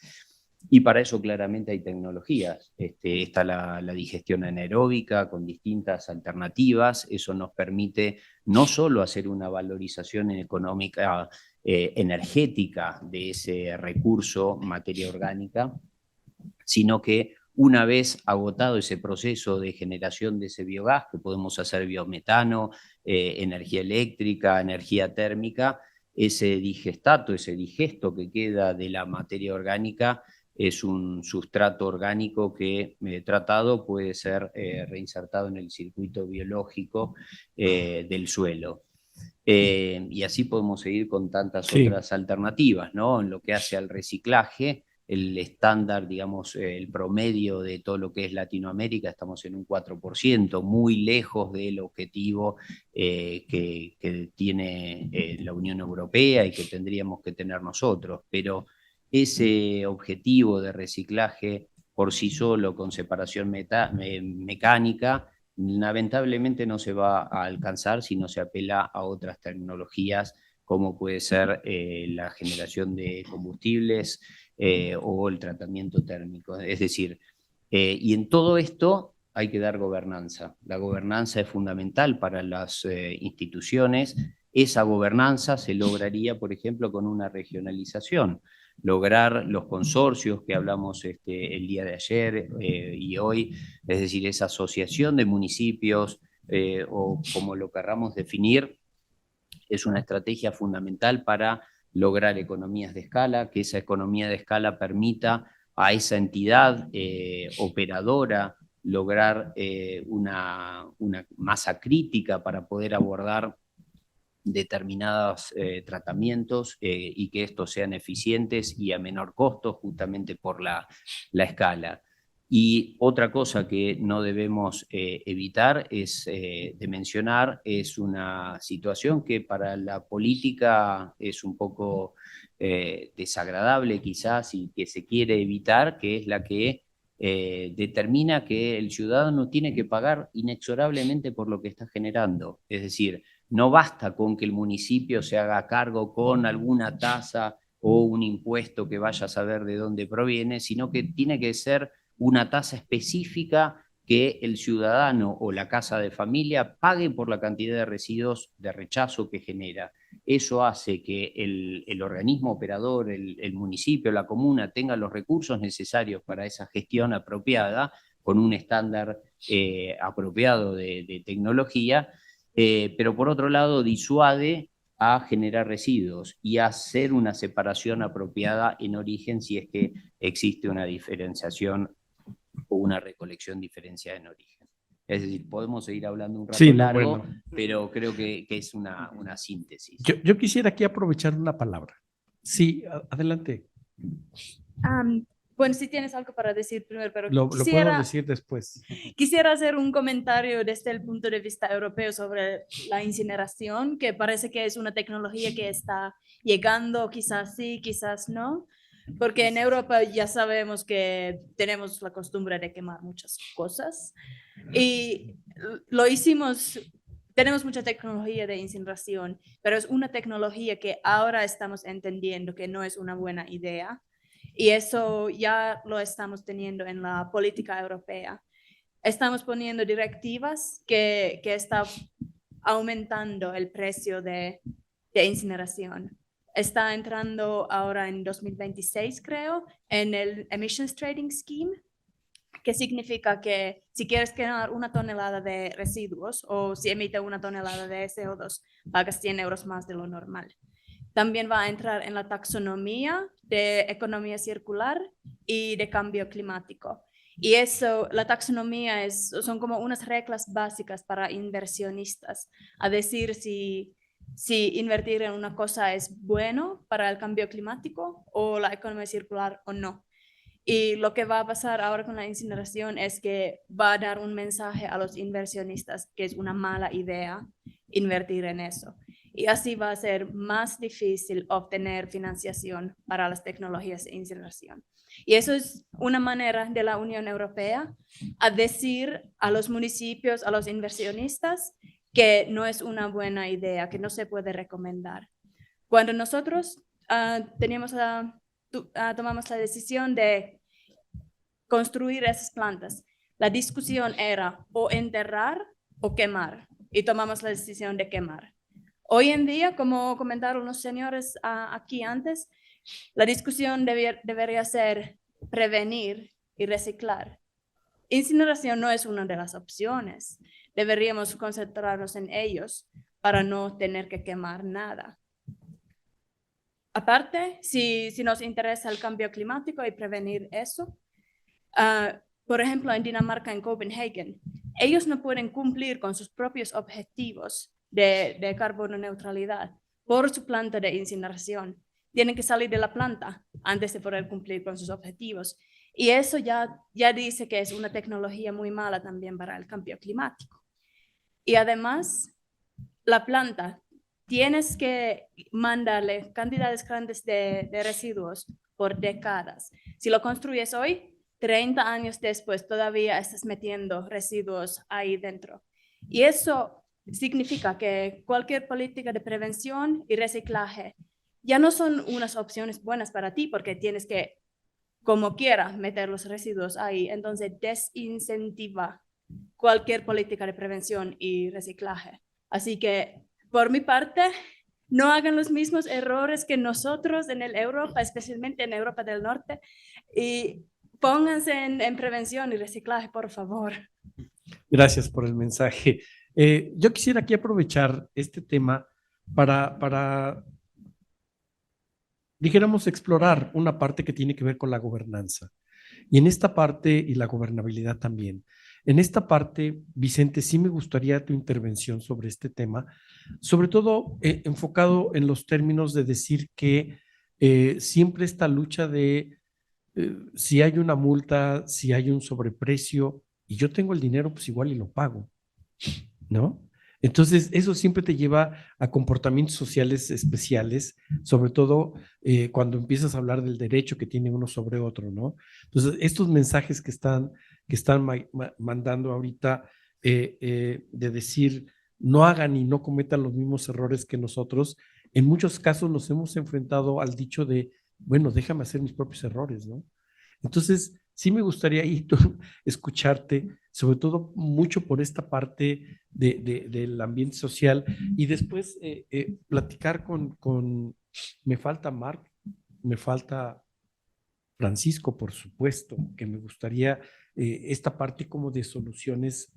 S10: y para eso claramente hay tecnologías. Está la digestión anaeróbica con distintas alternativas. Eso nos permite no solo hacer una valorización económica, energética de ese recurso, materia orgánica, sino que una vez agotado ese proceso de generación de ese biogás, que podemos hacer biometano, energía eléctrica, energía térmica, ese digestato, ese digesto que queda de la materia orgánica, es un sustrato orgánico que tratado puede ser reinsertado en el circuito biológico del suelo. Y así podemos seguir con tantas otras alternativas, ¿no? En lo que hace al reciclaje, el estándar, digamos, el promedio de todo lo que es Latinoamérica, estamos en un 4%, muy lejos del objetivo que tiene la Unión Europea y que tendríamos que tener nosotros, pero ese objetivo de reciclaje por sí solo, con separación mecánica, lamentablemente no se va a alcanzar si no se apela a otras tecnologías, como puede ser la generación de combustibles o el tratamiento térmico. Es decir, y en todo esto hay que dar gobernanza. La gobernanza es fundamental para las instituciones. Esa gobernanza se lograría, por ejemplo, con una regionalización. Lograr los consorcios que hablamos el día de ayer y hoy, es decir, esa asociación de municipios o como lo querramos definir, es una estrategia fundamental para lograr economías de escala, que esa economía de escala permita a esa entidad operadora lograr una masa crítica para poder abordar determinados tratamientos y que estos sean eficientes y a menor costo justamente por la escala. Y otra cosa que no debemos evitar de mencionar es una situación que para la política es un poco desagradable quizás y que se quiere evitar, que es la que determina que el ciudadano tiene que pagar inexorablemente por lo que está generando. Es decir, no basta con que el municipio se haga cargo con alguna tasa o un impuesto que vaya a saber de dónde proviene, sino que tiene que ser una tasa específica que el ciudadano o la casa de familia pague por la cantidad de residuos de rechazo que genera. Eso hace que el organismo operador, el municipio, la comuna, tenga los recursos necesarios para esa gestión apropiada, con un estándar apropiado de tecnología, pero por otro lado disuade a generar residuos y a hacer una separación apropiada en origen si es que existe una diferenciación o una recolección diferenciada en origen. Es decir, podemos seguir hablando un rato largo, bueno, pero creo que es una síntesis.
S2: Yo quisiera aquí aprovechar una palabra. Sí, adelante.
S7: Bueno, si tienes algo para decir primero, pero
S2: lo puedo decir después.
S7: Quisiera hacer un comentario desde el punto de vista europeo sobre la incineración, que parece que es una tecnología que está llegando, quizás sí, quizás no, porque en Europa ya sabemos que tenemos la costumbre de quemar muchas cosas y lo hicimos. Tenemos mucha tecnología de incineración, pero es una tecnología que ahora estamos entendiendo que no es una buena idea. Y eso ya lo estamos teniendo en la política europea. Estamos poniendo directivas que están aumentando el precio de incineración. está entrando ahora en 2026, creo, en el Emissions Trading Scheme, que significa que si quieres quemar 1 tonelada de residuos o si emite 1 tonelada de CO2, pagas 100 euros más de lo normal. También va a entrar en la taxonomía de economía circular y de cambio climático. Y eso, la taxonomía son como unas reglas básicas para inversionistas, a decir si invertir en una cosa es bueno para el cambio climático o la economía circular o no. Y lo que va a pasar ahora con la incineración es que va a dar un mensaje a los inversionistas que es una mala idea invertir en eso. Y así va a ser más difícil obtener financiación para las tecnologías de incineración. Y eso es una manera de la Unión Europea a decir a los municipios, a los inversionistas, que no es una buena idea, que no se puede recomendar. Cuando nosotros tomamos la decisión de construir esas plantas, la discusión era o enterrar o quemar, y tomamos la decisión de quemar. Hoy en día, como comentaron los señores aquí antes, la discusión debería ser prevenir y reciclar. Incineración no es una de las opciones. Deberíamos concentrarnos en ellos para no tener que quemar nada. Aparte, si nos interesa el cambio climático y prevenir eso, por ejemplo, en Dinamarca, en Copenhagen, ellos no pueden cumplir con sus propios objetivos de carbono neutralidad por su planta de incineración. Tienen que salir de la planta antes de poder cumplir con sus objetivos. Y eso ya dice que es una tecnología muy mala también para el cambio climático. Y además, la planta, tienes que mandarle cantidades grandes de residuos por décadas. Si lo construyes hoy, 30 años después todavía estás metiendo residuos ahí dentro. Y eso significa que cualquier política de prevención y reciclaje ya no son unas opciones buenas para ti porque tienes que, como quiera, meter los residuos ahí. Entonces desincentiva cualquier política de prevención y reciclaje. Así que, por mi parte, no hagan los mismos errores que nosotros en Europa, especialmente en Europa del Norte, y pónganse en prevención y reciclaje, por favor.
S2: Gracias por el mensaje. Yo quisiera aquí aprovechar este tema para, dijéramos, explorar una parte que tiene que ver con la gobernanza. Y en esta parte, y la gobernabilidad también. En esta parte, Vicente, sí me gustaría tu intervención sobre este tema, sobre todo enfocado en los términos de decir que siempre esta lucha de si hay una multa, si hay un sobreprecio, y yo tengo el dinero, pues igual y lo pago, ¿no? Entonces, eso siempre te lleva a comportamientos sociales especiales, sobre todo cuando empiezas a hablar del derecho que tiene uno sobre otro, ¿no? Entonces, estos mensajes que están mandando ahorita de decir, no hagan y no cometan los mismos errores que nosotros, en muchos casos nos hemos enfrentado al dicho de, bueno, déjame hacer mis propios errores, ¿no? Entonces, sí me gustaría escucharte, sobre todo mucho por esta parte del ambiente social y después platicar me falta Marc, me falta Francisco, por supuesto, que me gustaría esta parte como de soluciones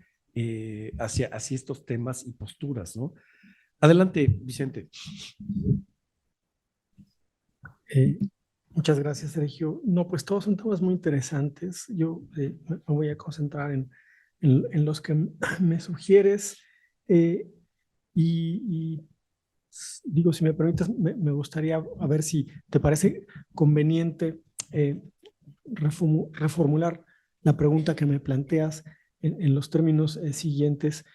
S2: hacia estos temas y posturas, ¿no? Adelante, Vicente.
S6: Muchas gracias, Sergio. No, pues todos son temas muy interesantes. Yo me voy a concentrar en los que me sugieres y digo, si me permites, me gustaría a ver si te parece conveniente reformular la pregunta que me planteas en los términos siguientes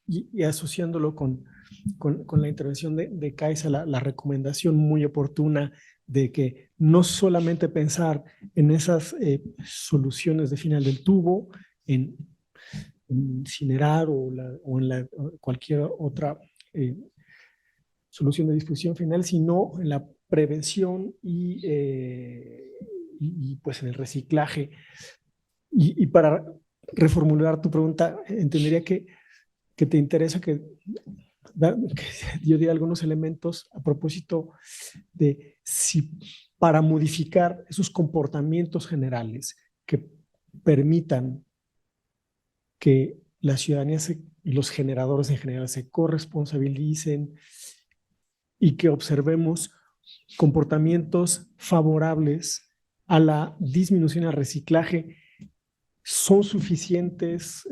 S6: y asociándolo con la intervención de Kaisa, la recomendación muy oportuna de que no solamente pensar en esas soluciones de final del tubo, en incinerar o en cualquier otra solución de difusión final, sino en la prevención y pues en el reciclaje. Y para reformular tu pregunta, entendería que te interesa que yo di algunos elementos a propósito de si para modificar esos comportamientos generales que permitan que la ciudadanía y los generadores en general se corresponsabilicen y que observemos comportamientos favorables a la disminución y al reciclaje, son suficientes,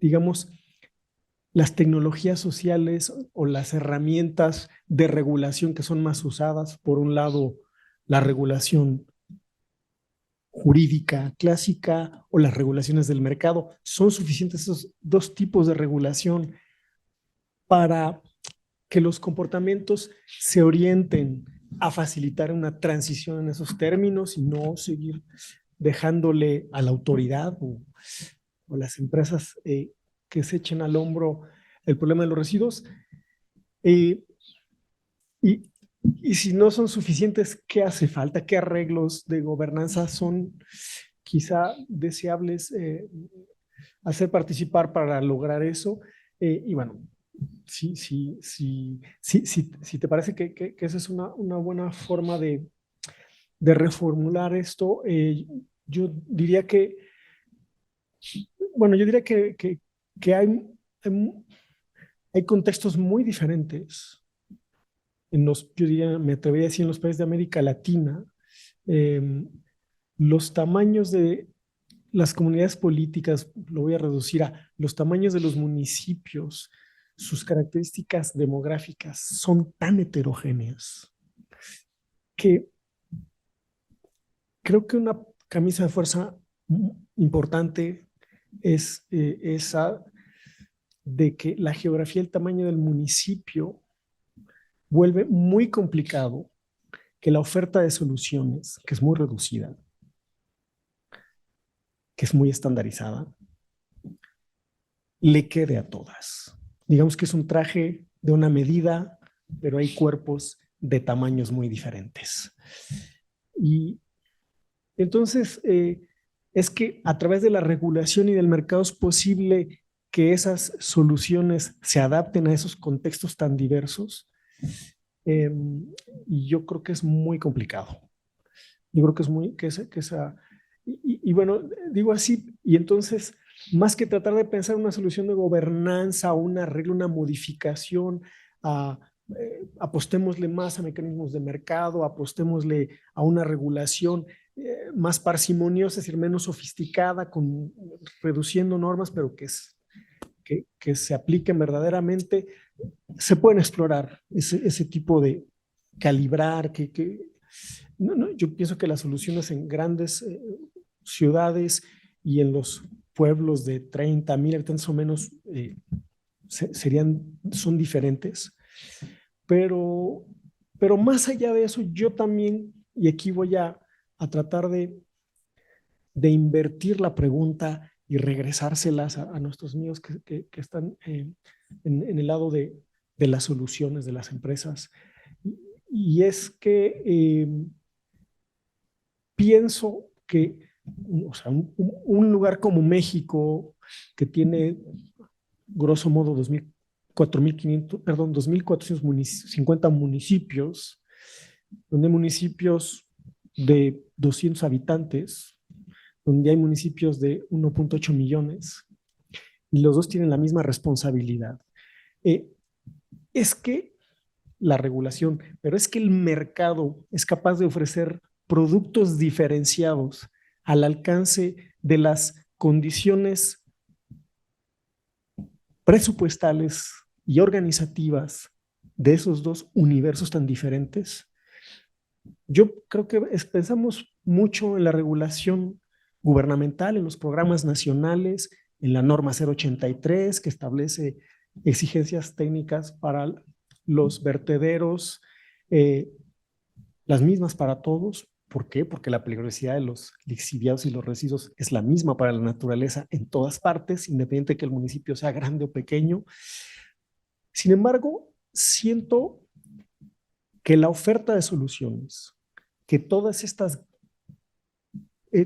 S6: digamos, las tecnologías sociales o las herramientas de regulación que son más usadas. Por un lado, la regulación jurídica clásica o las regulaciones del mercado. ¿Son suficientes esos dos tipos de regulación para que los comportamientos se orienten a facilitar una transición en esos términos y no seguir dejándole a la autoridad o las empresas que se echen al hombro el problema de los residuos? Y si no son suficientes, ¿qué hace falta? ¿Qué arreglos de gobernanza son quizá deseables hacer participar para lograr eso? Y bueno, si te parece que esa es una buena forma de reformular esto, yo diría que, bueno, yo diría que hay contextos muy diferentes yo diría, me atrevería a decir, en los países de América Latina, los tamaños de las comunidades políticas, lo voy a reducir a los tamaños de los municipios, sus características demográficas son tan heterogéneas que creo que una camisa de fuerza importante es esa de que la geografía y el tamaño del municipio vuelve muy complicado que la oferta de soluciones, que es muy reducida, que es muy estandarizada, le quede a todas. Digamos que es un traje de una medida, pero hay cuerpos de tamaños muy diferentes. Y entonces es que a través de la regulación y del mercado es posible que esas soluciones se adapten a esos contextos tan diversos. Y yo creo que es muy complicado. Yo creo que es muy, y bueno, digo así, y entonces, más que tratar de pensar una solución de gobernanza, un arreglo, una modificación, apostémosle más a mecanismos de mercado, apostémosle a una regulación más parsimoniosa, es decir, menos sofisticada, reduciendo normas, pero que se apliquen verdaderamente. Se pueden explorar ese tipo de calibrar, no, yo pienso que las soluciones en grandes ciudades y en los pueblos de 30,000 habitantes o menos son diferentes, pero más allá de eso, yo también, y aquí voy a tratar de invertir la pregunta y regresárselas a nuestros amigos que están en el lado de las soluciones de las empresas. Y es que pienso que un lugar como México, que tiene grosso modo 2,450 municipios, donde hay municipios de 200 habitantes, donde hay municipios de 1.8 millones, y los dos tienen la misma responsabilidad. Es que la regulación, pero es que el mercado es capaz de ofrecer productos diferenciados al alcance de las condiciones presupuestales y organizativas de esos dos universos tan diferentes. Yo creo que pensamos mucho en la regulación gubernamental, en los programas nacionales, en la norma 083 que establece exigencias técnicas para los vertederos, las mismas para todos. ¿Por qué? Porque la peligrosidad de los lixiviados y los residuos es la misma para la naturaleza en todas partes, independiente de que el municipio sea grande o pequeño. Sin embargo, siento que la oferta de soluciones, que todas estas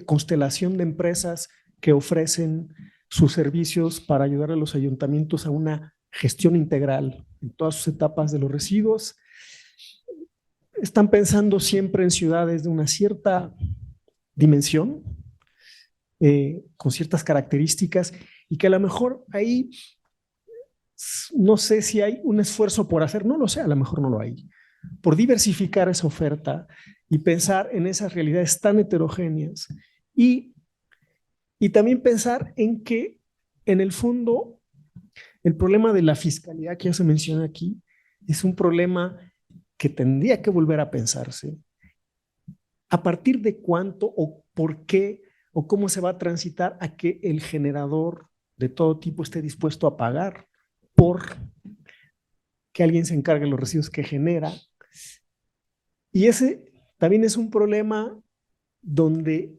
S6: constelación de empresas que ofrecen sus servicios para ayudar a los ayuntamientos a una gestión integral en todas sus etapas de los residuos. Están pensando siempre en ciudades de una cierta dimensión, con ciertas características, y que a lo mejor ahí no sé si hay un esfuerzo por hacer, no lo sé, a lo mejor no lo hay, por diversificar esa oferta y pensar en esas realidades tan heterogéneas y también pensar en que en el fondo el problema de la fiscalidad que ya se menciona aquí es un problema que tendría que volver a pensarse a partir de cuánto o por qué o cómo se va a transitar a que el generador de todo tipo esté dispuesto a pagar por que alguien se encargue de los residuos que genera. Y ese también es un problema donde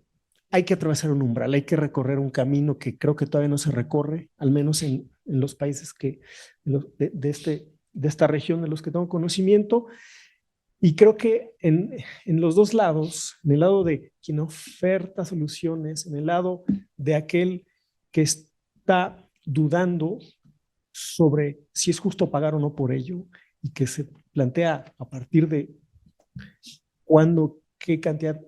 S6: hay que atravesar un umbral, hay que recorrer un camino que creo que todavía no se recorre, al menos en los países de esta región de los que tengo conocimiento. Y creo que en los dos lados, en el lado de quien oferta soluciones, en el lado de aquel que está dudando sobre si es justo pagar o no por ello, y que se plantea a partir de cuándo, qué cantidad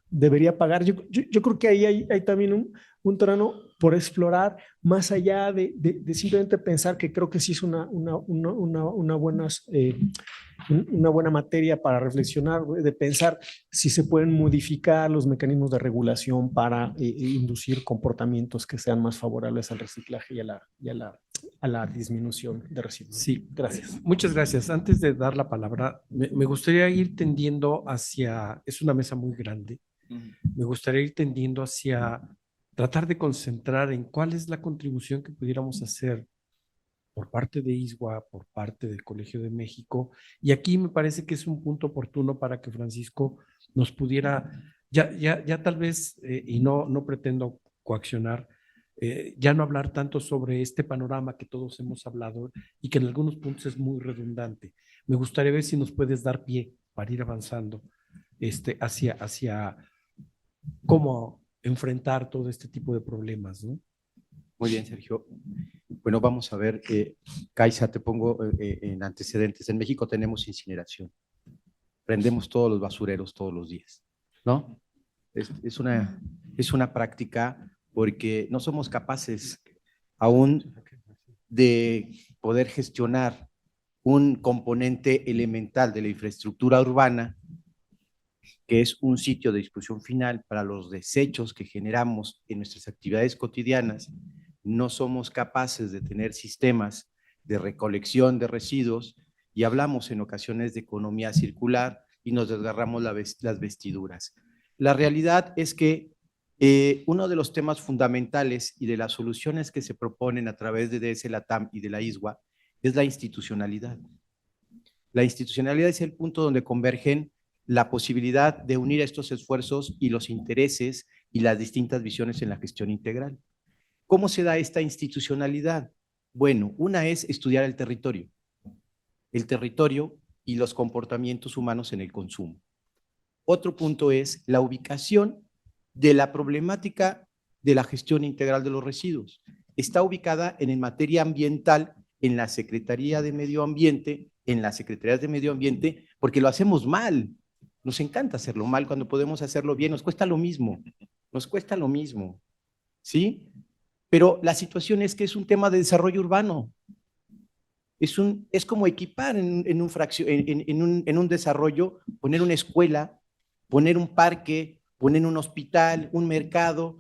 S6: debería pagar. Yo creo que ahí hay también un terreno por explorar, más allá de simplemente pensar, que creo que sí es una buena materia para reflexionar, de pensar si se pueden modificar los mecanismos de regulación para inducir comportamientos que sean más favorables al reciclaje y a la disminución de residuos.
S2: Sí,
S6: gracias.
S2: Muchas gracias. Antes de dar la palabra, me gustaría ir tendiendo hacia, es una mesa muy grande, me gustaría ir tendiendo hacia tratar de concentrar en cuál es la contribución que pudiéramos hacer por parte de ISWA, por parte del Colegio de México. Y aquí me parece que es un punto oportuno para que Francisco nos pudiera, ya tal vez, y no pretendo coaccionar, ya no hablar tanto sobre este panorama que todos hemos hablado y que en algunos puntos es muy redundante. Me gustaría ver si nos puedes dar pie para ir avanzando hacia cómo enfrentar todo este tipo de problemas, ¿no?
S11: Muy bien, Sergio. Bueno, vamos a ver, Kaisa, te pongo en antecedentes. En México tenemos incineración. Prendemos todos los basureros todos los días, ¿no? Es una práctica porque no somos capaces aún de poder gestionar un componente elemental de la infraestructura urbana, que es un sitio de disposición final para los desechos que generamos en nuestras actividades cotidianas. No somos capaces de tener sistemas de recolección de residuos y hablamos en ocasiones de economía circular y nos desgarramos las vestiduras. La realidad es que uno de los temas fundamentales y de las soluciones que se proponen a través de DS Latam y de la ISWA es la institucionalidad. La institucionalidad es el punto donde convergen la posibilidad de unir estos esfuerzos y los intereses y las distintas visiones en la gestión integral. ¿Cómo se da esta institucionalidad? Bueno, una es estudiar el territorio y los comportamientos humanos en el consumo. Otro punto es la ubicación de la problemática de la gestión integral de los residuos. Está ubicada en materia ambiental en la Secretaría de Medio Ambiente, en las Secretarías de Medio Ambiente, porque lo hacemos mal. Nos encanta hacerlo mal cuando podemos hacerlo bien. Nos cuesta lo mismo, ¿sí? Pero la situación es que es un tema de desarrollo urbano. Es como equipar en un desarrollo, poner una escuela, poner un parque, poner un hospital, un mercado.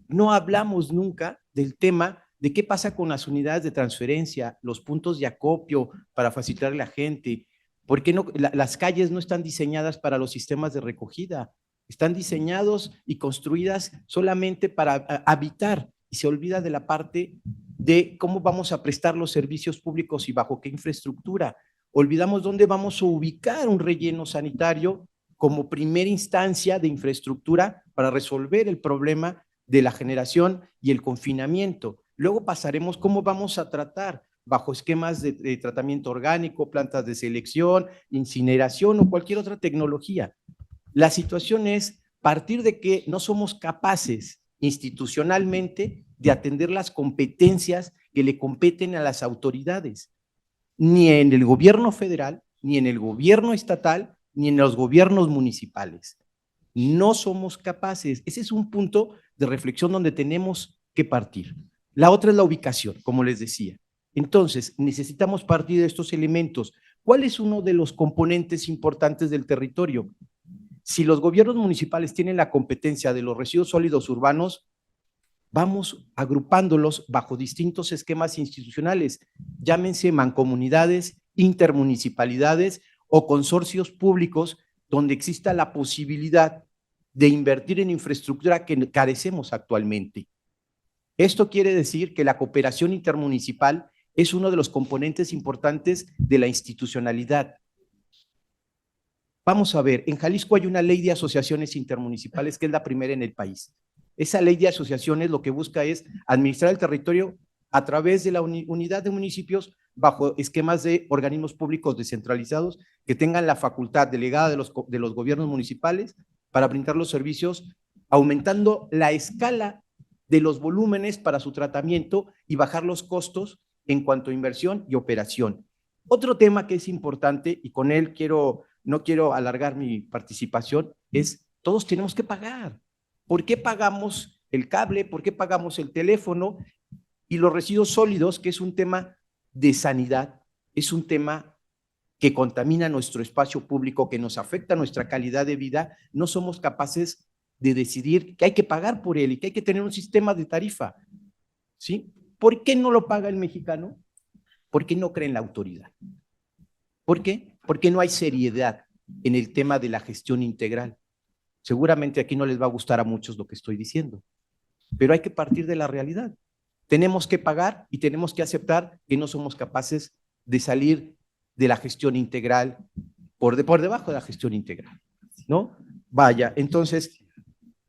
S11: No hablamos nunca del tema de qué pasa con las unidades de transferencia, los puntos de acopio para facilitar a la gente. ¿Por qué no? Las calles no están diseñadas para los sistemas de recogida, están diseñados y construidas solamente para habitar, y se olvida de la parte de cómo vamos a prestar los servicios públicos y bajo qué infraestructura. Olvidamos dónde vamos a ubicar un relleno sanitario como primera instancia de infraestructura para resolver el problema de la generación y el confinamiento. Luego pasaremos cómo vamos a tratar bajo esquemas de tratamiento orgánico, plantas de selección, incineración o cualquier otra tecnología. La situación es partir de que no somos capaces institucionalmente de atender las competencias que le competen a las autoridades, ni en el gobierno federal, ni en el gobierno estatal, ni en los gobiernos municipales. No somos capaces. Ese es un punto de reflexión donde tenemos que partir. La otra es la ubicación, como les decía. Entonces, necesitamos partir de estos elementos. ¿Cuál es uno de los componentes importantes del territorio? Si los gobiernos municipales tienen la competencia de los residuos sólidos urbanos, vamos agrupándolos bajo distintos esquemas institucionales, llámense mancomunidades, intermunicipalidades o consorcios públicos donde exista la posibilidad de invertir en infraestructura que carecemos actualmente. Esto quiere decir que la cooperación intermunicipal es uno de los componentes importantes de la institucionalidad. Vamos a ver, en Jalisco hay una ley de asociaciones intermunicipales que es la primera en el país. Esa ley de asociaciones lo que busca es administrar el territorio a través de la unidad de municipios bajo esquemas de organismos públicos descentralizados que tengan la facultad delegada de los gobiernos municipales para brindar los servicios, aumentando la escala de los volúmenes para su tratamiento y bajar los costos en cuanto a inversión y operación. Otro tema que es importante, y con él no quiero alargar mi participación, es todos tenemos que pagar. ¿Por qué pagamos el cable? ¿Por qué pagamos el teléfono? Y los residuos sólidos, que es un tema de sanidad, es un tema que contamina nuestro espacio público, que nos afecta nuestra calidad de vida, no somos capaces de decidir que hay que pagar por él y que hay que tener un sistema de tarifa, ¿sí? ¿Por qué no lo paga el mexicano? Porque no cree en la autoridad. ¿Por qué? Porque no hay seriedad en el tema de la gestión integral. Seguramente aquí no les va a gustar a muchos lo que estoy diciendo, pero hay que partir de la realidad. Tenemos que pagar y tenemos que aceptar que no somos capaces de salir de la gestión integral, por debajo de la gestión integral, ¿no? Vaya, entonces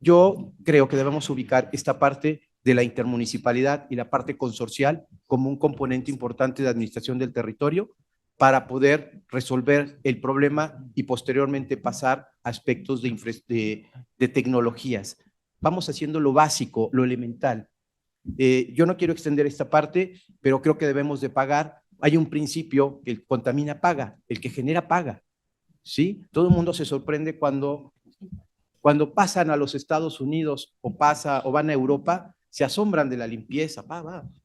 S11: yo creo que debemos ubicar esta parte de la intermunicipalidad y la parte consorcial como un componente importante de administración del territorio para poder resolver el problema y posteriormente pasar a aspectos de tecnologías. Vamos haciendo lo básico, lo elemental. Yo no quiero extender esta parte, pero creo que debemos de pagar. Hay un principio que el contamina paga, el que genera paga, ¿sí? Todo el mundo se sorprende cuando pasan a los Estados Unidos o van a Europa, se asombran de la limpieza.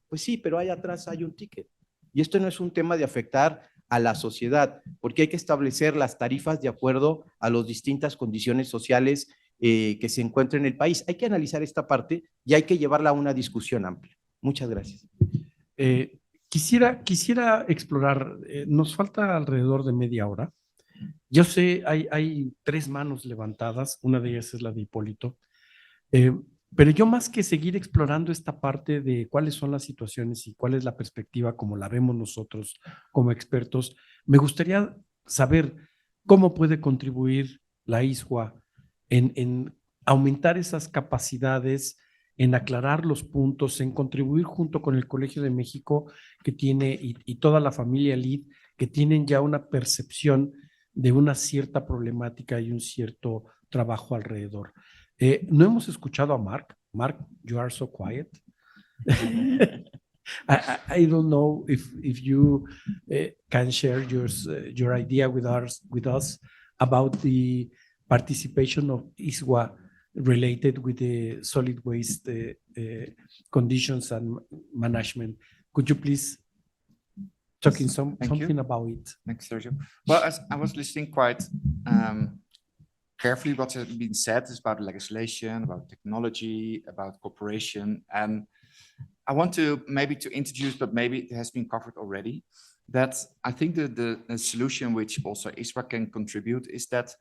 S11: Pues sí, pero ahí atrás hay un ticket. Y esto no es un tema de afectar a la sociedad, porque hay que establecer las tarifas de acuerdo a las distintas condiciones sociales que se encuentran en el país. Hay que analizar esta parte y hay que llevarla a una discusión amplia. Muchas gracias.
S2: Quisiera explorar, nos falta alrededor de media hora. Yo sé, hay 3 manos levantadas, una de ellas es la de Hipólito, pero yo más que seguir explorando esta parte de cuáles son las situaciones y cuál es la perspectiva como la vemos nosotros como expertos, me gustaría saber cómo puede contribuir la ISWA en aumentar esas capacidades, en aclarar los puntos, en contribuir junto con el Colegio de México que tiene y toda la familia LEED que tienen ya una percepción de una cierta problemática y un cierto trabajo alrededor. No hemos escuchado a Mark. Mark, you are so quiet. I don't know if you can share your idea with us about the participation of ISWA related with the solid waste conditions and management. Could you please talk something about it?
S5: Thanks, Sergio. Well, as I was listening quite carefully what has been said is about legislation, about technology, about cooperation. And I want to maybe to introduce, but maybe it has been covered already, that I think the solution which also ISWA can contribute is that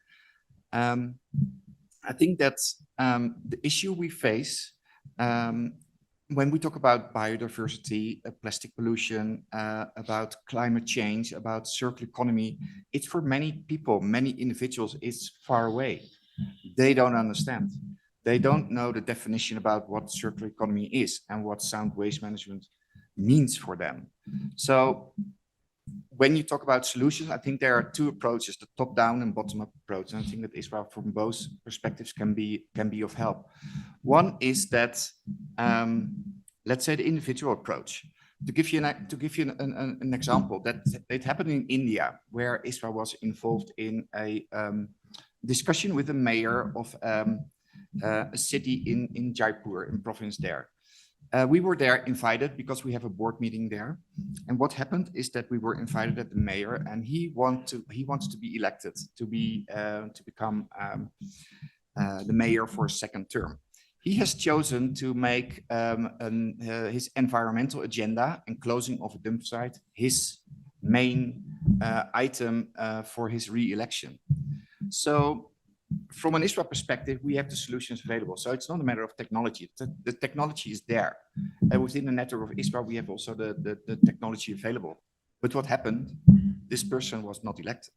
S5: I think that the issue we face when we talk about biodiversity, plastic pollution, about climate change, about circular economy, it's for many people, many individuals, it's far away. They don't understand. They don't know the definition about what circular economy is and what sound waste management means for them. So when you talk about solutions, I think there are 2 approaches, the top-down and bottom-up approach. And I think that ISWA from both perspectives can be of help. One is that, let's say the individual approach. To give you an example, that it happened in India, where ISPRA was involved in a discussion with the mayor of a city in Jaipur, in province there. We were there invited because we have a board meeting there. And what happened is that we were invited at the mayor, and he wanted to be elected to become the mayor for a second term. He has chosen to make his environmental agenda and closing of a dump site his main item for his re-election. So from an ISPRA perspective, we have the solutions available. So it's not a matter of technology. The technology is there. Within the network of ISPRA, we have also the technology available. But what happened? This person was not elected,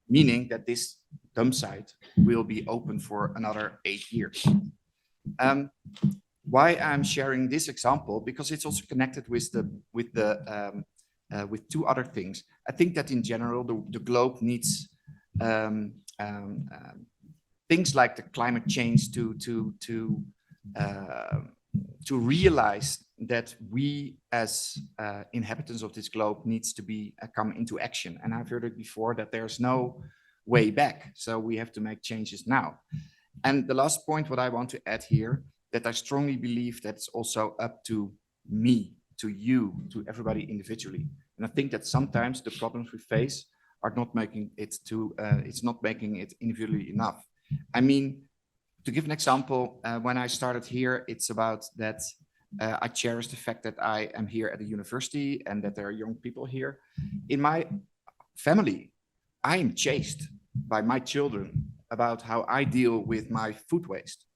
S5: meaning that this dump site will be open for another 8 years. Why I'm sharing this example, because it's also connected with two other things. I think that in general, the globe needs things like the climate change to realize that we as inhabitants of this globe needs to come into action. And I've heard it before that there's no way back. So we have to make changes now. And the last point, what I want to add here, that I strongly believe that it's also up to me, to you, to everybody individually. And I think that sometimes the problems we face are not making it it's not making it individually enough. I mean, to give an example, when I started here, it's about that I cherish the fact that I am here at the university and that there are young people here. In my family, I am chased by my children about how I deal with my food waste.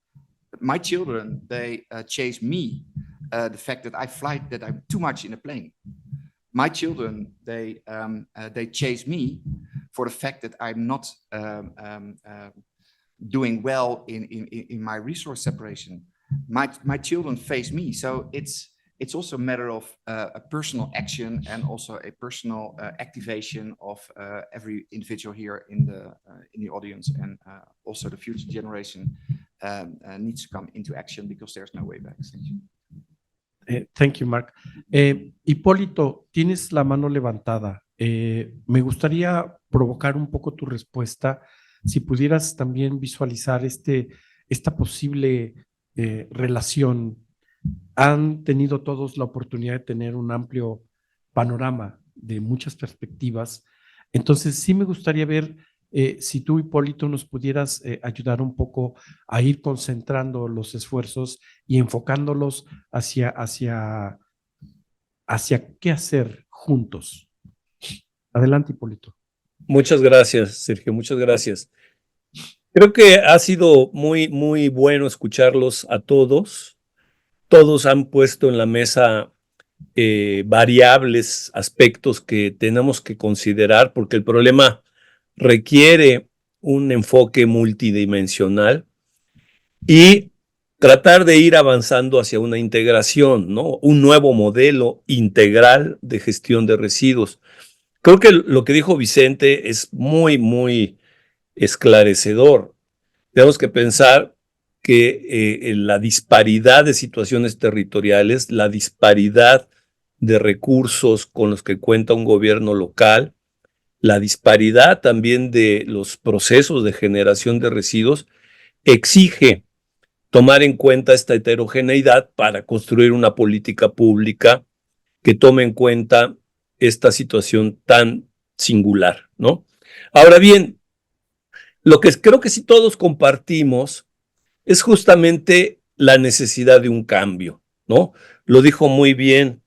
S5: But my children, they chase me, the fact that that I'm too much in a plane. My children, they chase me for the fact that I'm not doing well in my resource separation. My children face me. So it's also a matter of a personal action and also a personal activation of every individual here in the audience, and also the future generation needs to come into action because there's no way back.
S2: Thank you, Mark. Hipólito, tienes la mano levantada. Me gustaría provocar un poco tu respuesta, si pudieras también visualizar esta posible relación. Han tenido todos la oportunidad de tener un amplio panorama de muchas perspectivas. Entonces, sí me gustaría ver si tú, Hipólito, nos pudieras ayudar un poco a ir concentrando los esfuerzos y enfocándolos hacia qué hacer juntos. Adelante, Hipólito.
S3: Muchas gracias, Sergio, muchas gracias. Creo que ha sido muy, muy bueno escucharlos a todos. Todos han puesto en la mesa variables, aspectos que tenemos que considerar, porque el problema requiere un enfoque multidimensional y tratar de ir avanzando hacia una integración, ¿no? Un nuevo modelo integral de gestión de residuos. Creo que lo que dijo Vicente es muy, muy esclarecedor. Tenemos que pensar que la disparidad de situaciones territoriales, la disparidad de recursos con los que cuenta un gobierno local, la disparidad también de los procesos de generación de residuos, exige tomar en cuenta esta heterogeneidad para construir una política pública que tome en cuenta esta situación tan singular, ¿no? Ahora bien, lo que creo que sí todos compartimos es justamente la necesidad de un cambio, ¿no? Lo dijo muy bien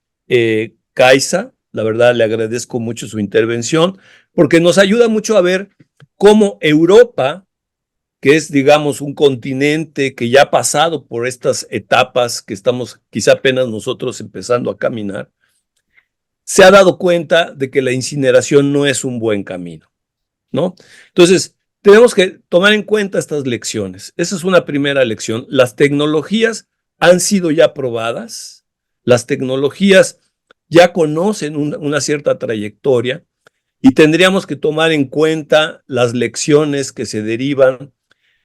S3: Kaisa, la verdad le agradezco mucho su intervención, porque nos ayuda mucho a ver cómo Europa, que es, digamos, un continente que ya ha pasado por estas etapas que estamos quizá apenas nosotros empezando a caminar, se ha dado cuenta de que la incineración no es un buen camino, ¿no? Entonces, tenemos que tomar en cuenta estas lecciones. Esa es una primera lección. Las tecnologías han sido ya probadas, las tecnologías ya conocen una cierta trayectoria y tendríamos que tomar en cuenta las lecciones que se derivan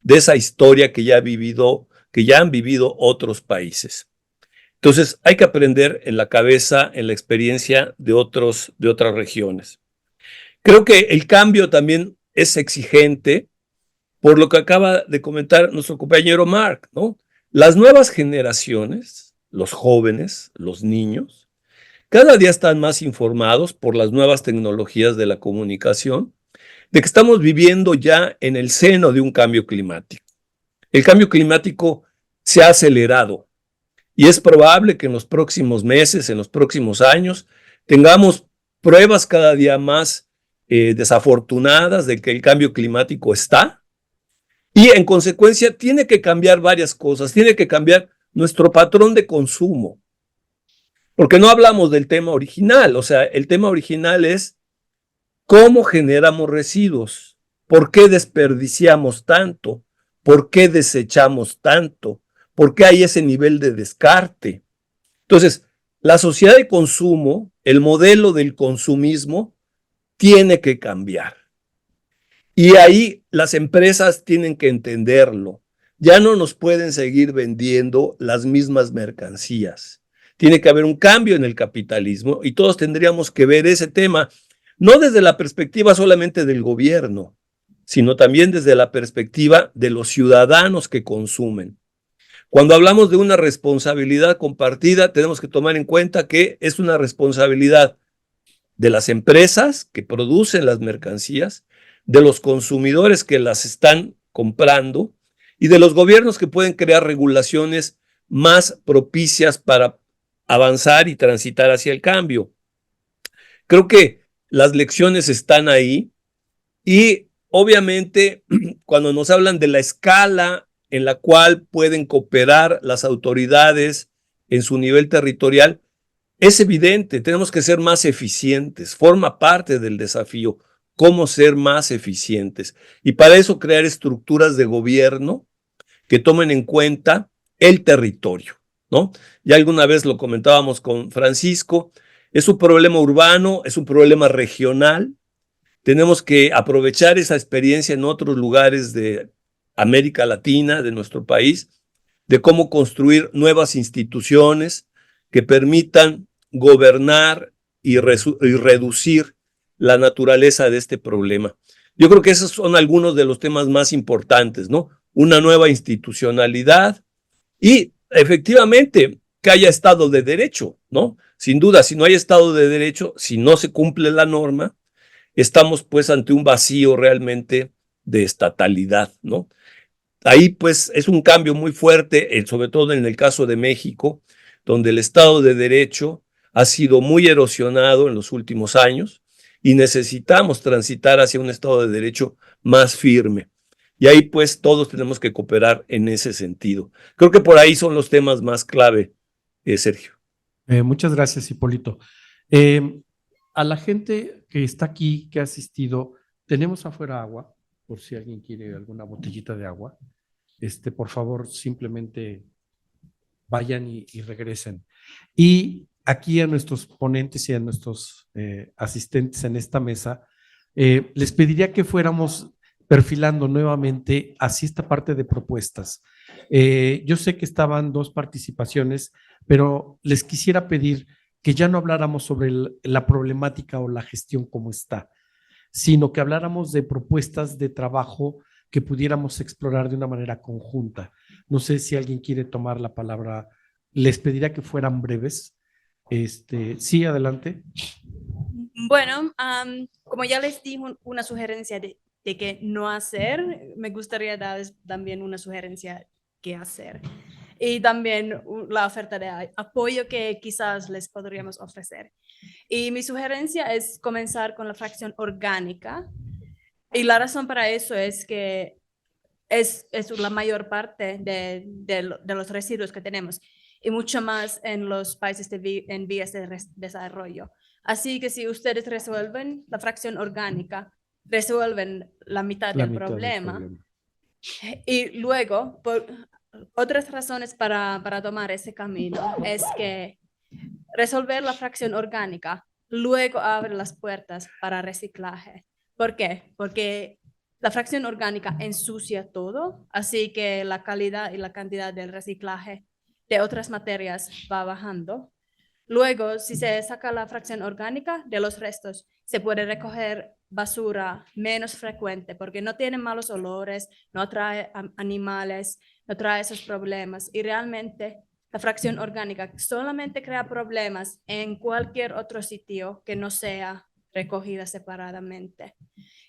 S3: de esa historia que ya han vivido otros países. Entonces, hay que aprender en la cabeza, en la experiencia de otras regiones. Creo que el cambio también es exigente por lo que acaba de comentar nuestro compañero Mark, ¿no? Las nuevas generaciones, los jóvenes, los niños, cada día están más informados por las nuevas tecnologías de la comunicación, de que estamos viviendo ya en el seno de un cambio climático. El cambio climático se ha acelerado y es probable que en los próximos meses, en los próximos años, tengamos pruebas cada día más desafortunadas de que el cambio climático está y en consecuencia tiene que cambiar varias cosas, tiene que cambiar nuestro patrón de consumo, porque no hablamos del tema original, o sea, el tema original es cómo generamos residuos, por qué desperdiciamos tanto, por qué desechamos tanto, por qué hay ese nivel de descarte. Entonces, la sociedad de consumo, el modelo del consumismo, tiene que cambiar. Y ahí las empresas tienen que entenderlo. Ya no nos pueden seguir vendiendo las mismas mercancías. Tiene que haber un cambio en el capitalismo y todos tendríamos que ver ese tema, no desde la perspectiva solamente del gobierno, sino también desde la perspectiva de los ciudadanos que consumen. Cuando hablamos de una responsabilidad compartida, tenemos que tomar en cuenta que es una responsabilidad de las empresas que producen las mercancías, de los consumidores que las están comprando y de los gobiernos que pueden crear regulaciones más propicias para avanzar y transitar hacia el cambio. Creo que las lecciones están ahí y obviamente cuando nos hablan de la escala en la cual pueden cooperar las autoridades en su nivel territorial, es evidente, tenemos que ser más eficientes, forma parte del desafío, cómo ser más eficientes. Y para eso crear estructuras de gobierno que tomen en cuenta el territorio, ¿no? Ya alguna vez lo comentábamos con Francisco, es un problema urbano, es un problema regional, tenemos que aprovechar esa experiencia en otros lugares de América Latina, de nuestro país, de cómo construir nuevas instituciones que permitan gobernar y reducir la naturaleza de este problema. Yo creo que esos son algunos de los temas más importantes, ¿no? Una nueva institucionalidad y efectivamente que haya Estado de Derecho, ¿no? Sin duda, si no hay Estado de Derecho, si no se cumple la norma, estamos pues ante un vacío realmente de estatalidad, ¿no? Ahí pues es un cambio muy fuerte, sobre todo en el caso de México, donde el Estado de Derecho ha sido muy erosionado en los últimos años y necesitamos transitar hacia un Estado de Derecho más firme. Y ahí pues todos tenemos que cooperar en ese sentido. Creo que por ahí son los temas más clave, Sergio.
S2: Muchas gracias, Hipólito. A la gente que está aquí, que ha asistido, tenemos afuera agua, por si alguien quiere alguna botellita de agua. Por favor, simplemente vayan y regresen. Y aquí a nuestros ponentes y a nuestros asistentes en esta mesa, les pediría que fuéramos perfilando nuevamente hacia esta parte de propuestas. Yo sé que estaban dos participaciones, pero les quisiera pedir que ya no habláramos sobre la problemática o la gestión como está, sino que habláramos de propuestas de trabajo que pudiéramos explorar de una manera conjunta. No sé si alguien quiere tomar la palabra. Les pediría que fueran breves. Sí, adelante.
S7: Bueno, como ya les di una sugerencia de qué no hacer, me gustaría dar también una sugerencia qué hacer. Y también la oferta de apoyo que quizás les podríamos ofrecer. Y mi sugerencia es comenzar con la fracción orgánica. Y la razón para eso es que es la mayor parte de los residuos que tenemos y mucho más en los países en vías de desarrollo. Así que si ustedes resuelven la fracción orgánica, resuelven la mitad del problema. Y luego, por otras razones para tomar ese camino es que resolver la fracción orgánica luego abre las puertas para reciclaje. ¿Por qué? Porque la fracción orgánica ensucia todo, así que la calidad y la cantidad del reciclaje de otras materias va bajando. Luego, si se saca la fracción orgánica de los restos, se puede recoger basura menos frecuente porque no tiene malos olores, no atrae animales, no trae esos problemas. Y realmente la fracción orgánica solamente crea problemas en cualquier otro sitio que no sea recogida separadamente.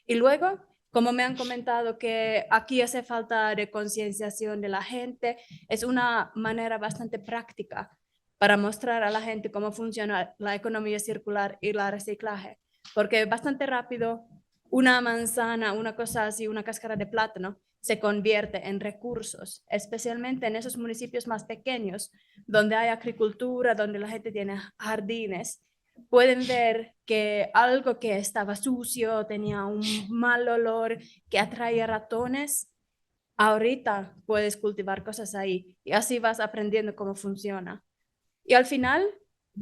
S7: Y luego, como me han comentado que aquí hace falta de concienciación de la gente, es una manera bastante práctica para mostrar a la gente cómo funciona la economía circular y el reciclaje, porque bastante rápido una manzana, una cosa así, una cáscara de plátano, se convierte en recursos, especialmente en esos municipios más pequeños, donde hay agricultura, donde la gente tiene jardines. Pueden ver que algo que estaba sucio, tenía un mal olor, que atraía ratones, ahorita puedes cultivar cosas ahí y así vas aprendiendo cómo funciona. Y al final,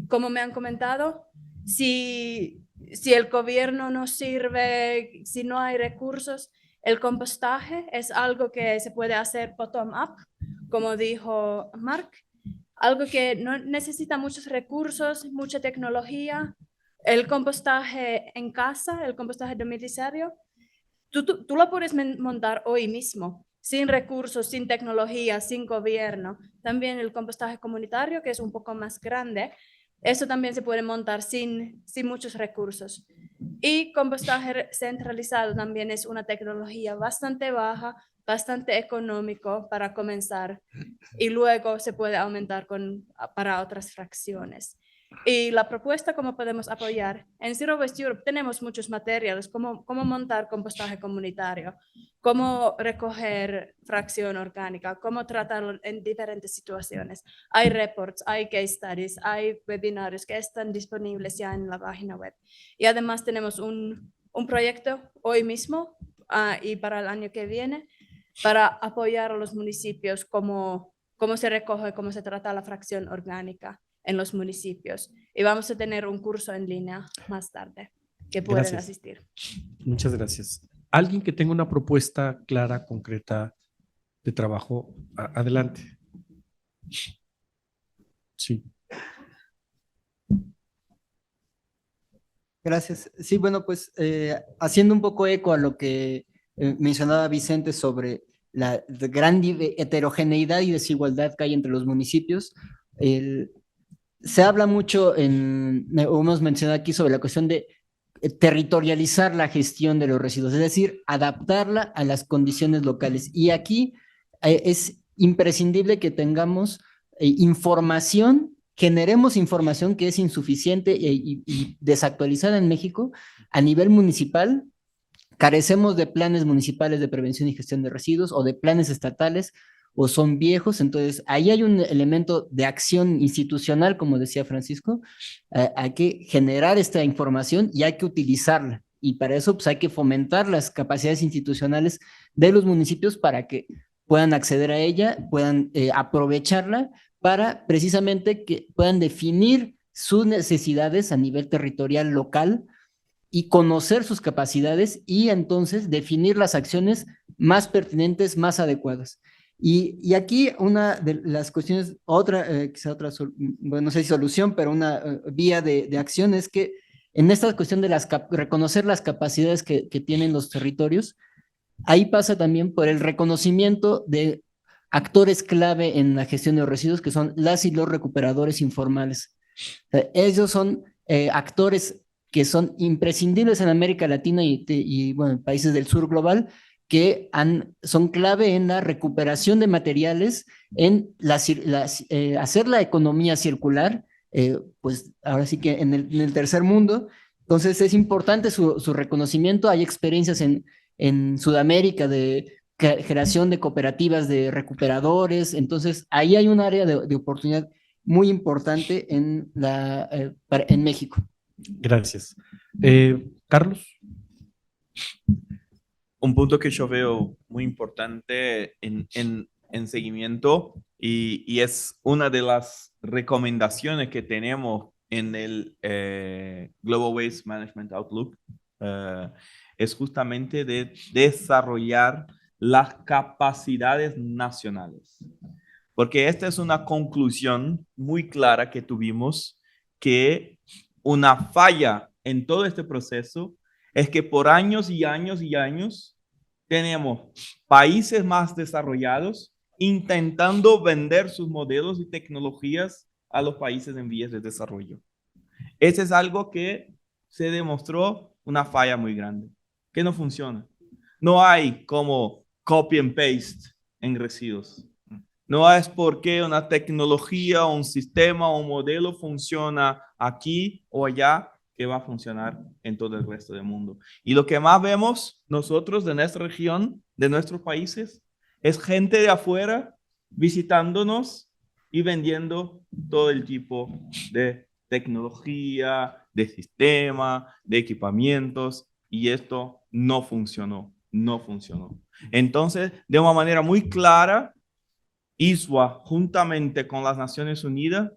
S7: como me han comentado, si el gobierno no sirve, si no hay recursos, el compostaje es algo que se puede hacer bottom-up, como dijo Mark, algo que no necesita muchos recursos, mucha tecnología. El compostaje en casa, el compostaje domiciliario, tú lo puedes montar hoy mismo, sin recursos, sin tecnología, sin gobierno. También el compostaje comunitario, que es un poco más grande, eso también se puede montar sin muchos recursos. Y compostaje centralizado también es una tecnología bastante baja, bastante económico para comenzar y luego se puede aumentar para otras fracciones. Y la propuesta, cómo podemos apoyar. En Zero Waste Europe tenemos muchos materiales, cómo montar compostaje comunitario, cómo recoger fracción orgánica, cómo tratarlo en diferentes situaciones. Hay reports, hay case studies, hay webinarios que están disponibles ya en la página web. Y además tenemos un proyecto hoy mismo y para el año que viene para apoyar a los municipios cómo se recoge, cómo se trata la fracción orgánica en los municipios. Y vamos a tener un curso en línea más tarde que pueden asistir.
S2: Muchas gracias. Alguien que tenga una propuesta clara, concreta de trabajo, adelante. Sí.
S4: Gracias. Sí, bueno, pues haciendo un poco eco a lo que mencionaba Vicente sobre la gran heterogeneidad y desigualdad que hay entre los municipios, se habla mucho, hemos mencionado aquí sobre la cuestión de territorializar la gestión de los residuos, es decir, adaptarla a las condiciones locales. Y aquí es imprescindible que tengamos información, generemos información que es insuficiente y desactualizada en México a nivel municipal. Carecemos de planes municipales de prevención y gestión de residuos o de planes estatales, o son viejos. Entonces ahí hay un elemento de acción institucional, como decía Francisco. Hay que generar esta información y hay que utilizarla, y para eso pues hay que fomentar las capacidades institucionales de los municipios para que puedan acceder a ella, puedan aprovecharla para precisamente que puedan definir sus necesidades a nivel territorial local y conocer sus capacidades y entonces definir las acciones más pertinentes, más adecuadas. Y aquí una de las cuestiones, quizá otra, bueno, no sé si solución, pero una vía de acción es que en esta cuestión de reconocer las capacidades que tienen los territorios, ahí pasa también por el reconocimiento de actores clave en la gestión de los residuos, que son las y los recuperadores informales. O sea, ellos son actores que son imprescindibles en América Latina y bueno, en países del sur global, que son clave en la recuperación de materiales, en hacer la economía circular, pues ahora sí que en el tercer mundo. Entonces es importante su reconocimiento. Hay experiencias en Sudamérica de creación de cooperativas de recuperadores. Entonces ahí hay un área de oportunidad muy importante en México.
S2: Gracias. Carlos.
S8: Un punto que yo veo muy importante en seguimiento y es una de las recomendaciones que tenemos en el Global Waste Management Outlook, es justamente de desarrollar las capacidades nacionales. porque esta es una conclusión muy clara que tuvimos, que una falla en todo este proceso es que por años y años y años tenemos países más desarrollados intentando vender sus modelos y tecnologías a los países en vías de desarrollo. Ese es algo que se demostró una falla muy grande, que no funciona. No hay como copy and paste en residuos. No es porque una tecnología, un sistema o un modelo funciona aquí o allá que va a funcionar en todo el resto del mundo. Y lo que más vemos nosotros de nuestra región, de nuestros países, es gente de afuera visitándonos y vendiendo todo el tipo de tecnología, de sistema, de equipamientos, y esto no funcionó, no funcionó. Entonces, de una manera muy clara, ISWA, juntamente con las Naciones Unidas,